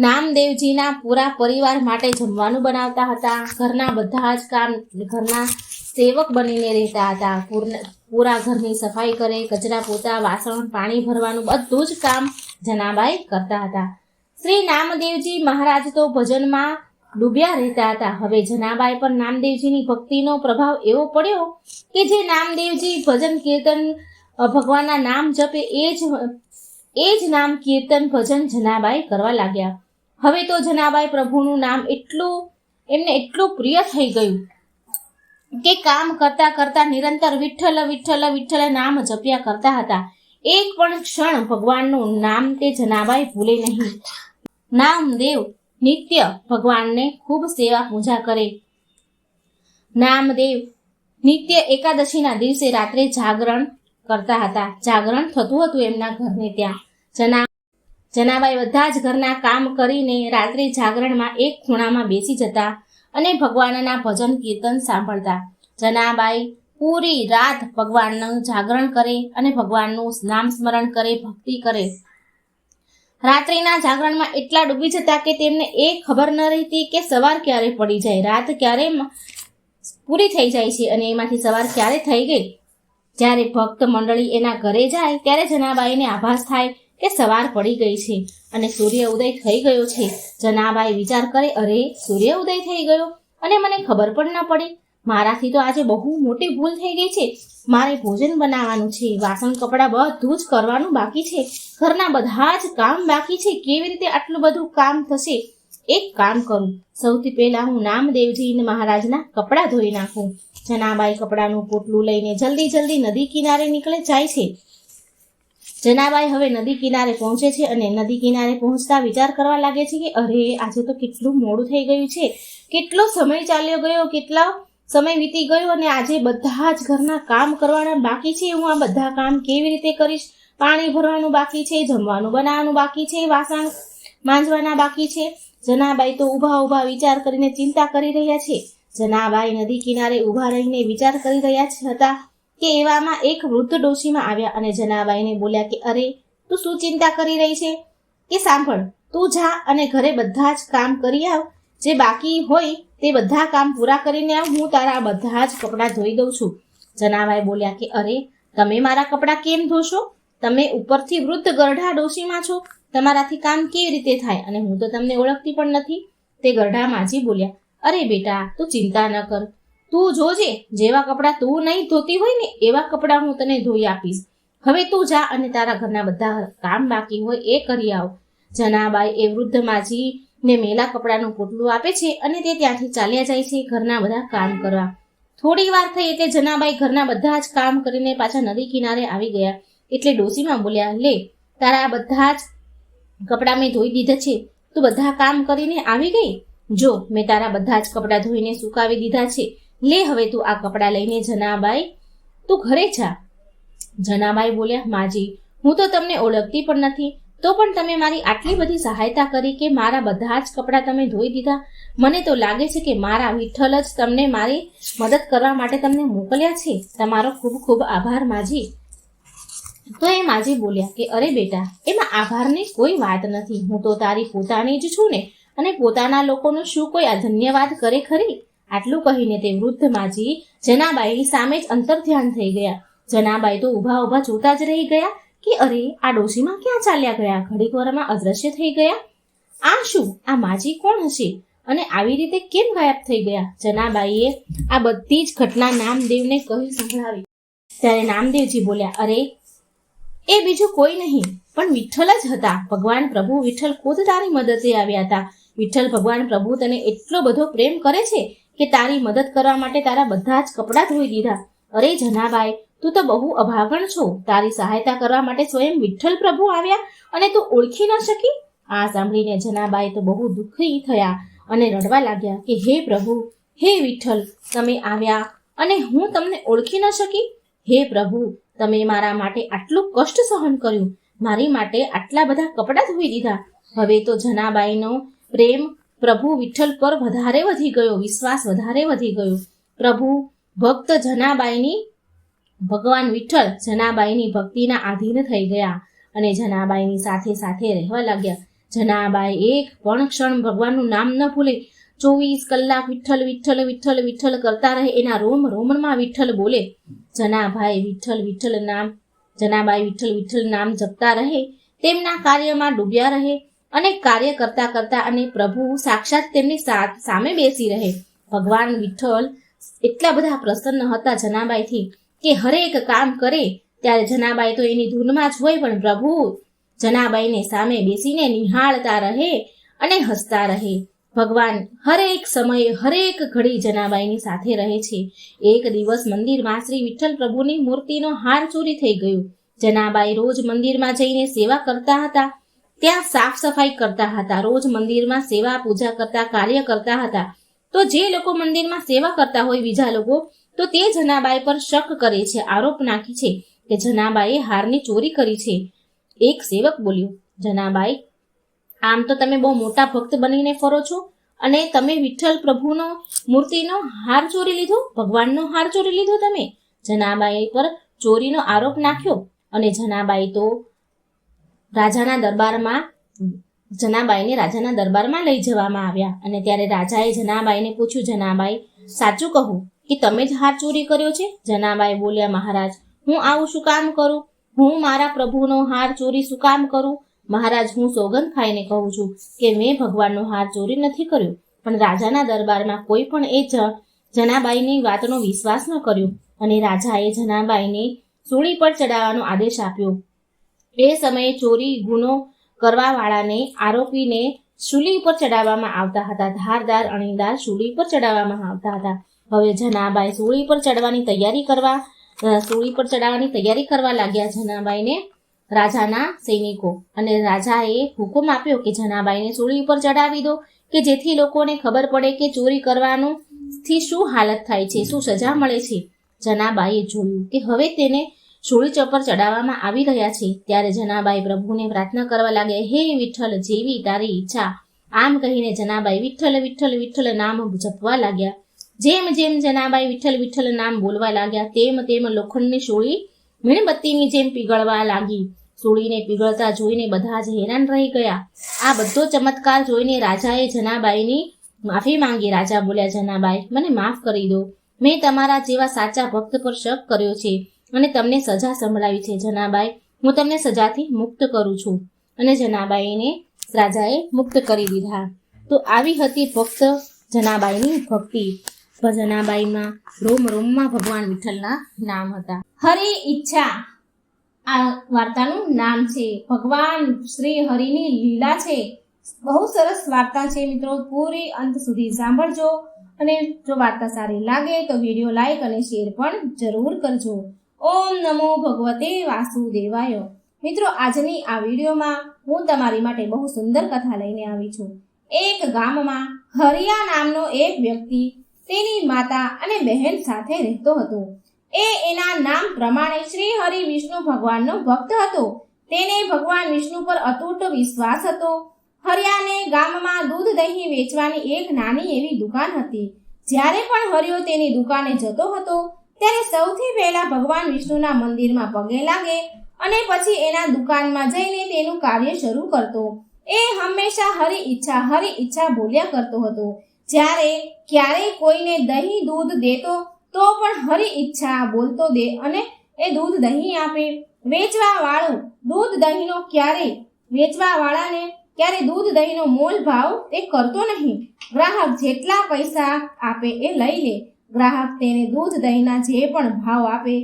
નામદેવજીના પૂરા પરિવાર માટે જમવાનું બનાવતા હતા. ઘરના બધા જ કામ ઘરના સેવક બનીને રહેતા હતા. પૂરા ઘરની સફાઈ કરે, કચરા પોતા, વાસણ, પાણી ભરવાનું બધું જ કામ જનાબાઈ કરતા હતા. શ્રી નામદેવજી મહારાજ તો ભજનમાં ડૂબ્યા રહેતા હતા. હવે જનાબાઈ પર નામદેવજીની ભક્તિનો પ્રભાવ એવો પડ્યો કે જે નામદેવજી ભજન કીર્તન ભગવાનના નામ જપે એ જ નામ કીર્તન ભજન જનાબાઈ કરવા લાગ્યા. હવે તો જનાબાઈ પ્રભુનું નામ એમને એટલું પ્રિય થઈ ગયું કે કામ કરતા કરતા નિરંતર વિઠ્ઠલ વિઠ્ઠલ વિઠ્ઠલ નામ જપ્યા કરતા હતા. એક પણ ક્ષણ ભગવાનનું નામ તે જનાબાઈ ભૂલે નહીં. નામદેવ નિત્ય ભગવાનને ખૂબ સેવા પૂજા કરે. નામદેવ નિત્ય એકાદશીના દિવસે રાત્રે જાગરણ કરતા હતા. જાગરણ થતું હતું એમના ઘરને ત્યાં. જનાબાઈ બધા જ ઘરના કામ કરીને રાત્રે જાગરણમાં એક ખૂણામાં બેસી જતા અને ભગવાનના ભજન કીર્તન સાંભળતા. જનાબાઈ પૂરી રાત ભગવાનનું જાગરણ કરે અને ભગવાનનું નામ સ્મરણ કરે, ભક્તિ કરે. રાત્રિના જાગરણમાં એટલા ડૂબી જતા કે તેમને એ ખબર ન રહેતી કે સવાર ક્યારે પડી જાય, રાત ક્યારે પૂરી થઈ જાય છે અને એમાંથી સવાર ક્યારે થઈ ગઈ. જ્યારે ભક્ત મંડળી એના ઘરે જાય ત્યારે જનાબાઈને આભાસ થાય કે સવાર પડી ગઈ છે અને સૂર્ય ઉદય થઈ ગયો છે. જનાબાઈ વિચાર કરે, અરે સૂર્ય ઉદય થઈ ગયો અને મને ખબર પણ ન પડી. મારાથી તો આજે બહુ મોટી ભૂલ થઈ ગઈ છે. મારે ભોજન બનાવવાનું છે, વાસણ કપડાં બધું જ કરવાનું બાકી છે, ઘરના બધા જ કામ બાકી છે. કેવી રીતે આટલું બધું કામ થશે? એક કામ કરું, સૌથી પહેલા હું નામદેવજી મહારાજના કપડાં ધોઈ નાખું. જનાબાઈ કપડાનું પોટલું લઈને જલ્દી નદી કિનારે નીકળે જાય છે. જનાબાઈ હવે નદી કિનારે પહોંચે છે અને નદી કિનારે પહોંચતા વિચાર કરવા લાગે છે કે અરે, આજે તો કેટલું મોડું થઈ ગયું છે, કેટલો સમય ચાલ્યો ગયો, કેટલો સમય વીતી ગયો અને આજે બધા જ ઘરના કામ કરવાના બાકી છે. હું આ બધા કામ કેવી રીતે કરીશ? પાણી ભરવાનું બાકી છે, જમવાનું બનાવવાનું બાકી છે, વાસણ માંજવાના બાકી છે. જનાબાઈ તો ઊભા વિચાર કરીને ચિંતા કરી રહ્યા છે. જનાબાઈ નદી કિનારે ઊભા રહીને વિચાર કરી રહ્યા હતા કે એવામાં એક વૃદ્ધ ડોશીમાં આવ્યા અને જનાબાઈને બોલ્યા કે અરે, તું શું ચિંતા કરી રહી છે? કે સાંભળ, તું જા અને ઘરે બધા જ કામ કરી આવ, જે બાકી હોય તે બધા કામ પૂરા કરીને આવ, હું તારા બધા જ કપડાં ધોઈ દઉં છું. જનાબાઈ બોલ્યા કે અરે, તમે મારા કપડાં કેમ ધોશો? તમે ઉપરથી વૃદ્ધ ગરઢા ડોશીમાં છો, તમારાથી કામ કેવી રીતે થાય? અને હું તો તમને ઓળખતી પણ નથી. તે ગરઢા માજી બોલ્યા, અરે બેટા, તું ચિંતા ન કર, તું જોજે, જેવા કપડાં તું નહીં ધોતી હોય ને એવા કપડાં હું તને ધોઈ આપીશ. હવે તું જા અને તારા ઘરના બધા કામ બાકી હોય એ કરી આવ. જનાબાઈ એ વૃદ્ધ માજીને મેલા કપડાનું પોટલું આપે છે અને તે ત્યાંથી ચાલ્યા જાય છે ઘરના બધા કામ કરવા. થોડી વાર થઈ એટલે જનાબાઈ ઘરના બધા જ કામ કરીને પાછા નદી કિનારે આવી ગયા. એટલે ડોશીમાં બોલ્યા, લે, તારા બધા જ કપડાં મેં ધોઈ દીધા છે, તું બધા કામ કરીને આવી ગઈ? જો, મેં તારા બધા જ કપડાં ધોઈને સુકાવી દીધા છે. લે, હવે તું આ કપડાં લઈને જનાબાઈ તું ઘરે જા. જનાબાઈ બોલ્યા, માજી, હું તો તમને ઓળખતી પણ નથી, તો પણ તમે મારી આટલી બધી સહાયતા કરી કે મારા બધા જ કપડાં તમે ધોઈ દીધા. મને તો લાગે છે કે મારા વિઠ્ઠલ જ તમને મારી મદદ કરવા માટે તમને મોકલ્યા છે. તમારો ખૂબ ખૂબ આભાર માજી. તો એ માજી બોલ્યા કે અરે બેટા, એમાં આભારની કોઈ વાત નથી, હું તો તારી પોતાની જ છું ને, અને પોતાના લોકોનો શું કોઈ આ ધન્યવાદ કરે ખરી? આટલું કહીને તે વૃદ્ધ માજી જનાબાઈની સામે જ અંતર્ધ્યાન થઈ ગયા. જનાબાઈ તો ઊભા જોતા જ રહી ગયા કે અરે, આ ડોશીમાં ક્યાં ચાલ્યા ગયા? ઘડીક વારમાં અદ્રશ્ય થઈ ગયા. આ શું? આ માજી કોણ હશે અને આવી રીતે કેમ ગાયબ થઈ ગયા? જનાબાઈએ આ બધી જ ઘટના નામદેવને કહી સંભળાવી. ત્યારે નામદેવજી બોલ્યા, અરે, એ બીજું કોઈ નહીં પણ વિઠ્ઠલ જ હતા. ભગવાન પ્રભુ વિઠ્ઠલ ખુદ તારી મદદે આવ્યા હતા. વિઠ્ઠલ ભગવાન પ્રભુ તને એટલો બધો પ્રેમ કરે છે કે તારી મદદ કરવા માટે તારા બધા જ કપડાં ધોઈ દીધા. અરે જનાબાઈ, તું તો બહુ અભાગણ છો. તારી સહાયતા કરવા માટે સ્વયં વિઠ્ઠલ પ્રભુ આવ્યા અને તું ઓળખી ન શકી? આ સાંભળીને જનાબાઈ તો બહુ દુઃખી થયા અને રડવા લાગ્યા કે હે પ્રભુ, હે વિઠ્ઠલ, તમે આવ્યા અને હું તમને ઓળખી ન શકી. હે પ્રભુ, તમે મારા માટે આટલું કષ્ટ સહન કર્યું, મારી માટે આટલા બધા કપડાં ધોઈ દીધા. હવે તો જનાબાઈનો પ્રેમ પ્રભુ વિઠ્ઠલ પર વધારે વધી ગયો, વિશ્વાસ વધારે વધી ગયો. પ્રભુ ભક્ત જનાબાઈની ભગવાન વિઠ્ઠલ જનાબાઈની ભક્તિના આધીન થઈ ગયા અને જનાબાઈની સાથે સાથે રહેવા લાગ્યા. જનાબાઈ એક પણ ક્ષણ ભગવાનનું નામ ન ભૂલે. 24 કલાક વિઠ્ઠલ વિઠ્ઠલ વિઠ્ઠલ વિઠ્ઠલ કરતા રહે. એના રોમ રોમમાં વિઠ્ઠલ બોલે. જનાબાઈ વિઠ્ઠલ વિઠ્ઠલ નામ જપતા રહે, તેમના કાર્યમાં ડૂબ્યા રહે અને કાર્ય કરતા કરતા અને પ્રભુ સાક્ષાત તેમની સામે બેસી રહે. ભગવાન વિઠ્ઠલ એટલા બધા પ્રસન્ન હતા જનાબાઈથી કે હરેક કામ કરે ત્યારે જનાબાઈ તો એની ધૂનમાં જ હોય, પણ પ્રભુ જનાબાઈને સામે બેસીને નિહાળતા રહે અને હસતા રહે. ભગવાન હરેક સમયે હરેક ઘડી જનાબાઈની સાથે રહે છે. એક દિવસ મંદિરમાં શ્રી વિઠ્ઠલ પ્રભુની મૂર્તિનો હાર ચોરી થઈ ગયો. જનાબાઈ રોજ મંદિરમાં જઈને સેવા કરતા હતા, ત્યાં સાફ સફાઈ કરતા હતા, રોજ મંદિરમાં સેવા પૂજા કરતા કાર્ય કરતા હતા. તો જે લોકો મંદિરમાં સેવા કરતા હોય બીજા લોકો, તો તે જનાબાઈ પર શક કરે છે, આરોપ નાખે છે કે જનાબાઈએ હારની ચોરી કરી છે. એક સેવક બોલ્યો, જનાબાઈ, આમ તો તમે બહુ મોટા ભક્ત બનીને ફરો છો અને તમે વિઠ્ઠલ પ્રભુનો મૂર્તિનો હાર ચોરી લીધો, ભગવાનનો હાર ચોરી લીધો તમે. જનાબાઈ પર ચોરીનો આરોપ નાખ્યો અને જનાબાઈને રાજાના દરબારમાં લઈ જવામાં આવ્યા. અને ત્યારે રાજાએ જનાબાઈને પૂછ્યું, જનાબાઈ, સાચું કહો કે તમે જ હાર ચોરી કર્યો છે? જનાબાઈ બોલ્યા, મહારાજ, હું આવું શું કામ કરું? હું મારા પ્રભુનો હાર ચોરી શું કામ કરું? મહારાજ, હું સોગંદ ખાઈને કહું છું કે મેં ભગવાનનો હાર ચોરી નથી કર્યો, પણ રાજાના દરબારમાં કોઈ પણ એ જનાબાઈની વાતનો વિશ્વાસ ન કર્યો અને રાજાએ જનાબાઈને સૂળી પર ચડાવવાનો આદેશ આપ્યો. એ સમયે ચોરી ગુનો કરવાવાળાને આરોપીને શૂલી ઉપર ચડાવવામાં આવતા હતા. ધારદાર અણીદાર શૂલી પર ચડાવવામાં આવતા હતા. હવે જનાબાઈ સૂળી પર ચડાવવાની તૈયારી કરવા લાગ્યા. જનાબાઈને રાજાના સૈનિકો અને રાજાએ હુકમ આપ્યો કે જનાબાઈને સૂળી ઉપર ચડાવી દો, કે જેથી લોકોને ખબર પડે કે ચોરી કરવાનું થી શું હાલત થાય છે, શું સજા મળે છે. જનાબાઈએ જોયું કે હવે તેને સૂળી પર ચડાવવામાં આવી રહ્યા છે. ત્યારે જનાબાઈ પ્રભુને પ્રાર્થના કરવા લાગ્યા, હે વિઠ્ઠલ, જેવી તારી ઈચ્છા. આમ કહીને જનાબાઈ વિઠ્ઠલ વિઠ્ઠલ વિઠ્ઠલ નામ જપવા લાગ્યા. જેમ જેમ જનાબાઈ વિઠ્ઠલ વિઠ્ઠલ નામ બોલવા લાગ્યા તેમ તેમ લોખંડની સૂળી મીણબત્તીની જેમ પીગળવા લાગી. સૂળીને પીગળતા જોઈને બધા જ હેરાન રહી ગયા. આ બધો ચમત્કાર જોઈને રાજાએ જનાબાઈની માફી માંગી. રાજા બોલ્યા, જનાબાઈ, મને માફ કરી દો. મેં તમારા જેવા સાચા ભક્ત પર શક કર્યો છે અને તમને સજા સંભળાવી છે. જનાબાઈ, હું તમને સજાથી મુક્ત કરું છું. અને જનાબાઈને રાજાએ મુક્ત કરી દીધા. તો આવી હતી ભક્ત જનાબાઈની ભક્તિ. જનાબાઈમાં રોમ રોમમાં ભગવાન વિઠ્ઠલના નામ હતા. હરિ ઈચ્છા આ વાર્તાનું નામ છે. ભગવાન શ્રી હરિની લીલા છે. બહુ સરસ વાર્તા છે મિત્રો, પૂરી અંત સુધી સાંભળજો. અને જો વાર્તા સારી લાગે તો વિડીયો લાઈક અને શેર પણ જરૂર કરજો. ઓમ નમો ભગવતે વાસુદેવાય. મિત્રો, આજની આ વિડીયોમાં હું તમારી માટે બહુ સુંદર કથા લઈને આવી છું. એક ગામમાં હરિયા નામનો એક વ્યક્તિ તેની માતા અને બહેન સાથે રહેતો હતો. એના નામ પ્રમાણે શ્રી હરિ વિષ્ણુ ભગવાનનો ભક્ત હતો. તેને ભગવાન વિષ્ણુ પર અતૂટ વિશ્વાસ હતો. હરિયાને ગામમાં દૂધ દહીં વેચવાની એક નાની એવી દુકાન હતી. જ્યારે પણ હરિયો તેની દુકાને જતો હતો ત્યારે સૌથી પહેલા ભગવાન વિષ્ણુના મંદિરમાં પગે લાગે અને પછી એના દુકાનમાં જઈને તેનું કાર્ય શરૂ કરતો. એ હંમેશા હરિ ઈચ્છા બોલ્યા કરતો હતો. જ્યારે ક્યારેય કોઈને દહીં દૂધ દેતો તો પણ હરિ ઈચ્છા બોલતો દે અને એ દૂધ દહીં આપે. વેચવાવાળાને ક્યારે દૂધ દહીંનો મોલ ભાવ તે કરતો નહીં. ગ્રાહક જેટલા પૈસા આપે એ લઈ લે. ગ્રાહક તેને દૂધ દહીંના જે પણ ભાવ આપે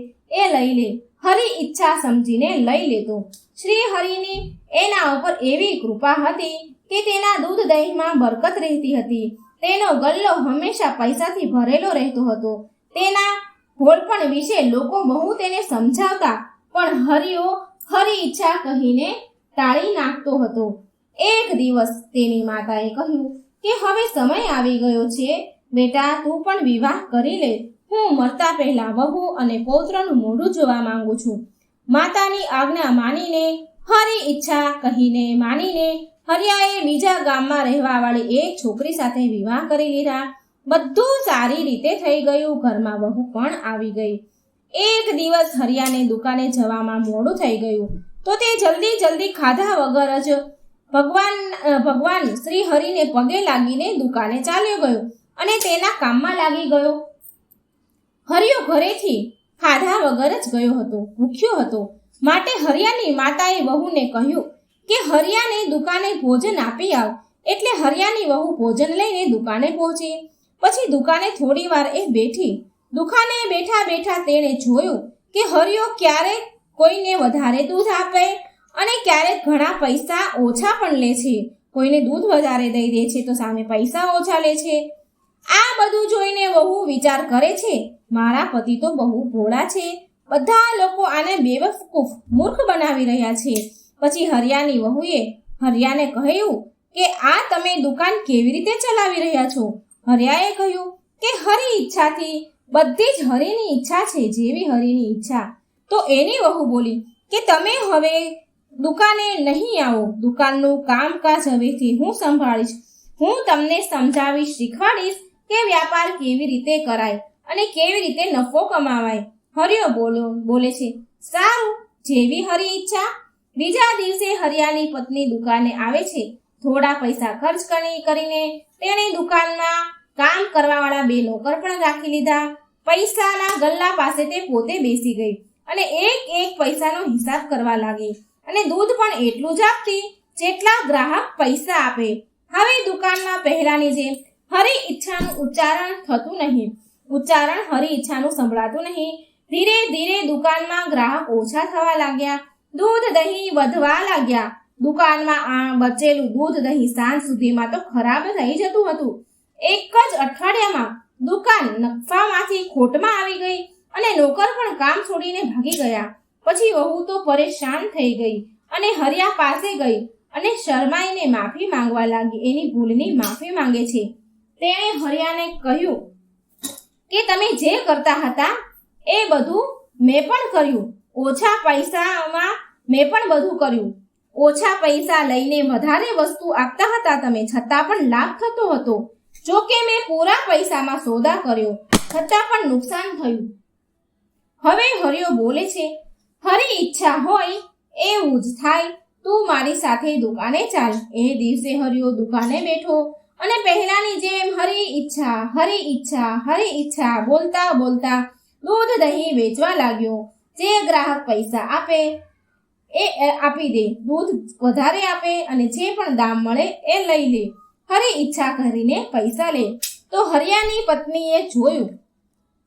એ લઈ લે. હરિ ઈચ્છા સમજીને લઈ લેતો. શ્રી હરિની એના ઉપર એવી કૃપા હતી કે તેના દૂધ દહીંમાં બરકત રહેતી હતી. તેનો ગલ્લો હંમેશા પૈસાથી ભરેલો રહેતો હતો. તેના ભોળપણ વિશે લોકો બહુ તેને સમજાવતા, પણ હરિયો હરિ ઈચ્છા કહીને ટાળી નાખતો હતો. એક દિવસ તેની માતાએ કહ્યું કે હવે સમય આવી ગયો છે, બેટા તું પણ વિવાહ કરી લે. હું મરતા પહેલા વહુ અને પૌત્રનું મોઢું જોવા માંગુ છું. માતાની આજ્ઞા માનીને હરિયાએ બીજા ગામમાં રહેવાવાળી એક છોકરી સાથે વિવાહ કરી લીધા. બધું સારી રીતે થઈ ગયું. ઘરમાં વહુ પણ આવી ગઈ. એક દિવસ હરિયાને દુકાને જવામાં મોડું થઈ ગયું તો તે જલ્દી ખાધા વગર જ ભગવાન શ્રી હરિને પગે લાગીને દુકાને ચાલ્યો ગયો અને તેના કામમાં લાગી ગયો. હરિયો ઘરેથી ખાધા વગર જ ગયો હતો, ભૂખ્યો હતો. માટે હરિયાની માતાએ વહુને કહ્યું કે હરિયાને દુકાને ભોજન આપી આવ. એટલે હરિયાની વહુ ભોજન લઈને દુકાને પહોંચી. પછી દુકાને થોડી વાર એ બેઠી. દુકાને બેઠા તેણે જોયું કે હરિયો ક્યારેક કોઈને વધારે દૂધ આપે અને ક્યારેક ઘણા પૈસા ઓછા પણ લે છે. કોઈને દૂધ વધારે દઈ દે છે તો સામે પૈસા ઓછા લે છે. આ બધું જોઈને વહુ વિચાર કરે છે, મારા પતિ તો બહુ ભોળા છે. બધા લોકો આને બેવકૂફ મૂર્ખ બનાવી રહ્યા છે. પછી હરિયાની વહુએ હરિયાને કહ્યું કે આ તમે દુકાન કેવી રીતે ચલાવી રહ્યા છો? હરિયાએ કહ્યું કે હરિ ઈચ્છાથી, બધી જ હરિની ઈચ્છા છે. જેવી હરિની ઈચ્છા. તો એની વહુ બોલી કે તમે હવે દુકાને નહીં આવો. દુકાનનું કામકાજ હવેથી હું સંભાળીશ. હું તમને સમજાવીશ, શીખવાડીશ કે વ્યાપાર કેવી રીતે કરાય અને કેવી રીતે નફો કમાવાય. હરિયો બોલે છે, સારું, જેવી હરિ ઈચ્છા. બીજા દિવસે હરિયાની પત્ની દુકાને આવે છે. થોડા પૈસા ખર્ચ કરીને તેણે દુકાનમાં કામ કરવાવાળા 2 નોકર પણ રાખી લીધા. પૈસાના ગલ્લા પાસે તે પોતે બેસી ગઈ અને એક પૈસાનો હિસાબ કરવા લાગી અને દૂધ પણ એટલું જ આપતી જેટલા ગ્રાહક પૈસા આપે. હવે દુકાનમાં પહેલાની જેમ હરિ ઈચ્છાનું ઉચ્ચારણ થતું નહીં. ઉચ્ચારણ હરી ઈચ્છાનું સંભળાતું નહીં. ધીરે ધીરે દુકાનમાં ગ્રાહક ઓછા થવા લાગ્યા. દૂધ દહીં વધવા લાગ્યા. દુકાનમાં બચેલું દૂધ દહીં સાંજ સુધીમાં તો ખરાબ થઈ જતું હતું. એક જ અઠવાડિયામાં દુકાન નફામાંથી ખોટમાં આવી ગઈ અને નોકર પણ કામ છોડીને ભાગી ગયા. પછી વહુ તો પરેશાન થઈ ગઈ અને હરિયા પાસે ગઈ અને શરમાઈને માફી માંગવા લાગી. એની ભૂલની માફી માંગે છે. તેણે હરિયાને કહ્યું કે તમે જે કરતા હતા એ બધું મેં પણ કર્યું. ઓછા પૈસામાં મેં પણ બધું કર્યું. ઓછા પૈસા લઈને વધારે વસ્તુ આપતા હતા તમે, છતાં પણ લાભ થતો હતો. જો કે મેં પૂરા પૈસામાં સોદા કર્યો, છતાં પણ નુકસાન થયું. હવે હરિયો બોલે છે, હરી ઈચ્છા હોય એવું જ થાય. તું મારી સાથે દુકાને ચાલ. એ દિવસે હરિયો દુકાને બેઠો અને પહેલાની જેમ હરી ઈચ્છા, હરી ઈચ્છા, હરી ઈચ્છા બોલતા બોલતા દૂધ દહીં વેચવા લાગ્યો. જે ગ્રાહક પૈસા આપે એ આપી દે, દૂધ વધારે આપે અને જે પણ દામ મળે એ લઈ લે. હરી ઈચ્છા કરીને પૈસા લે. તો હરિયાની પત્નીએ જોયું,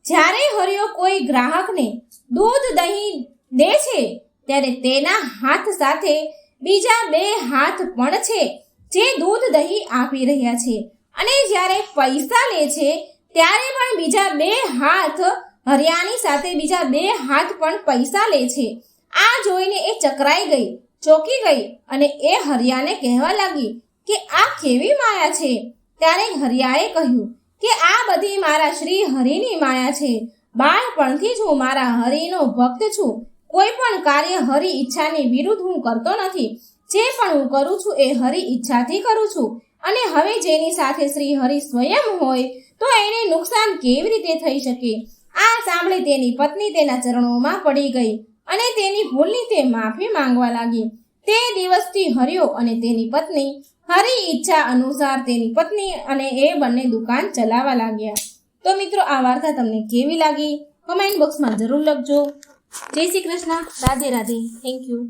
જ્યારે હરિયો કોઈ ગ્રાહકને દૂધ દહીં દે છે ત્યારે તેના હાથ સાથે બીજા 2 હાથ પણ છે જે દૂધ દહીં આપી રહ્યા છે, અને જ્યારે પૈસા લે છે ત્યારે પણ બીજા 2 હાથ હરિયાની સાથે બીજા 2 હાથ પણ પૈસા લે છે. આ જોઈને એ ચકરાઈ ગઈ, ચોંકી ગઈ અને એ હરિયાને કહેવા લાગી કે આ કેવી માયા છે. ત્યારે હરિયાએ કહ્યું કે આ બધી મારા શ્રી હરિની માયા છે. બાળપણથી જ હું મારા હરિનો ભક્ત છું. કોઈ પણ કાર્ય હરિ ઈચ્છાની વિરુદ્ધ હું કરતો નથી. જે પણ હું કરું છું એ હરિ ઈચ્છાથી કરું છું. અને હવે જેની સાથે શ્રી હરિ સ્વયં હોય તો એને નુકસાન કેવી રીતે થઈ શકે? આ સાંભળી તેની પત્ની તેના ચરણોમાં પડી ગઈ અને તેની ભૂલની તે માફી માંગવા લાગી. તે દિવસથી હરિયો અને તેની પત્ની હરિ ઈચ્છા અનુસાર તેની પત્ની અને એ બંને દુકાન ચલાવવા લાગ્યા. તો મિત્રો, આ વાર્તા તમને કેવી લાગી કમેન્ટ બોક્સમાં જરૂર લખજો. જય શ્રી કૃષ્ણ. રાધે રાધે. Thank you.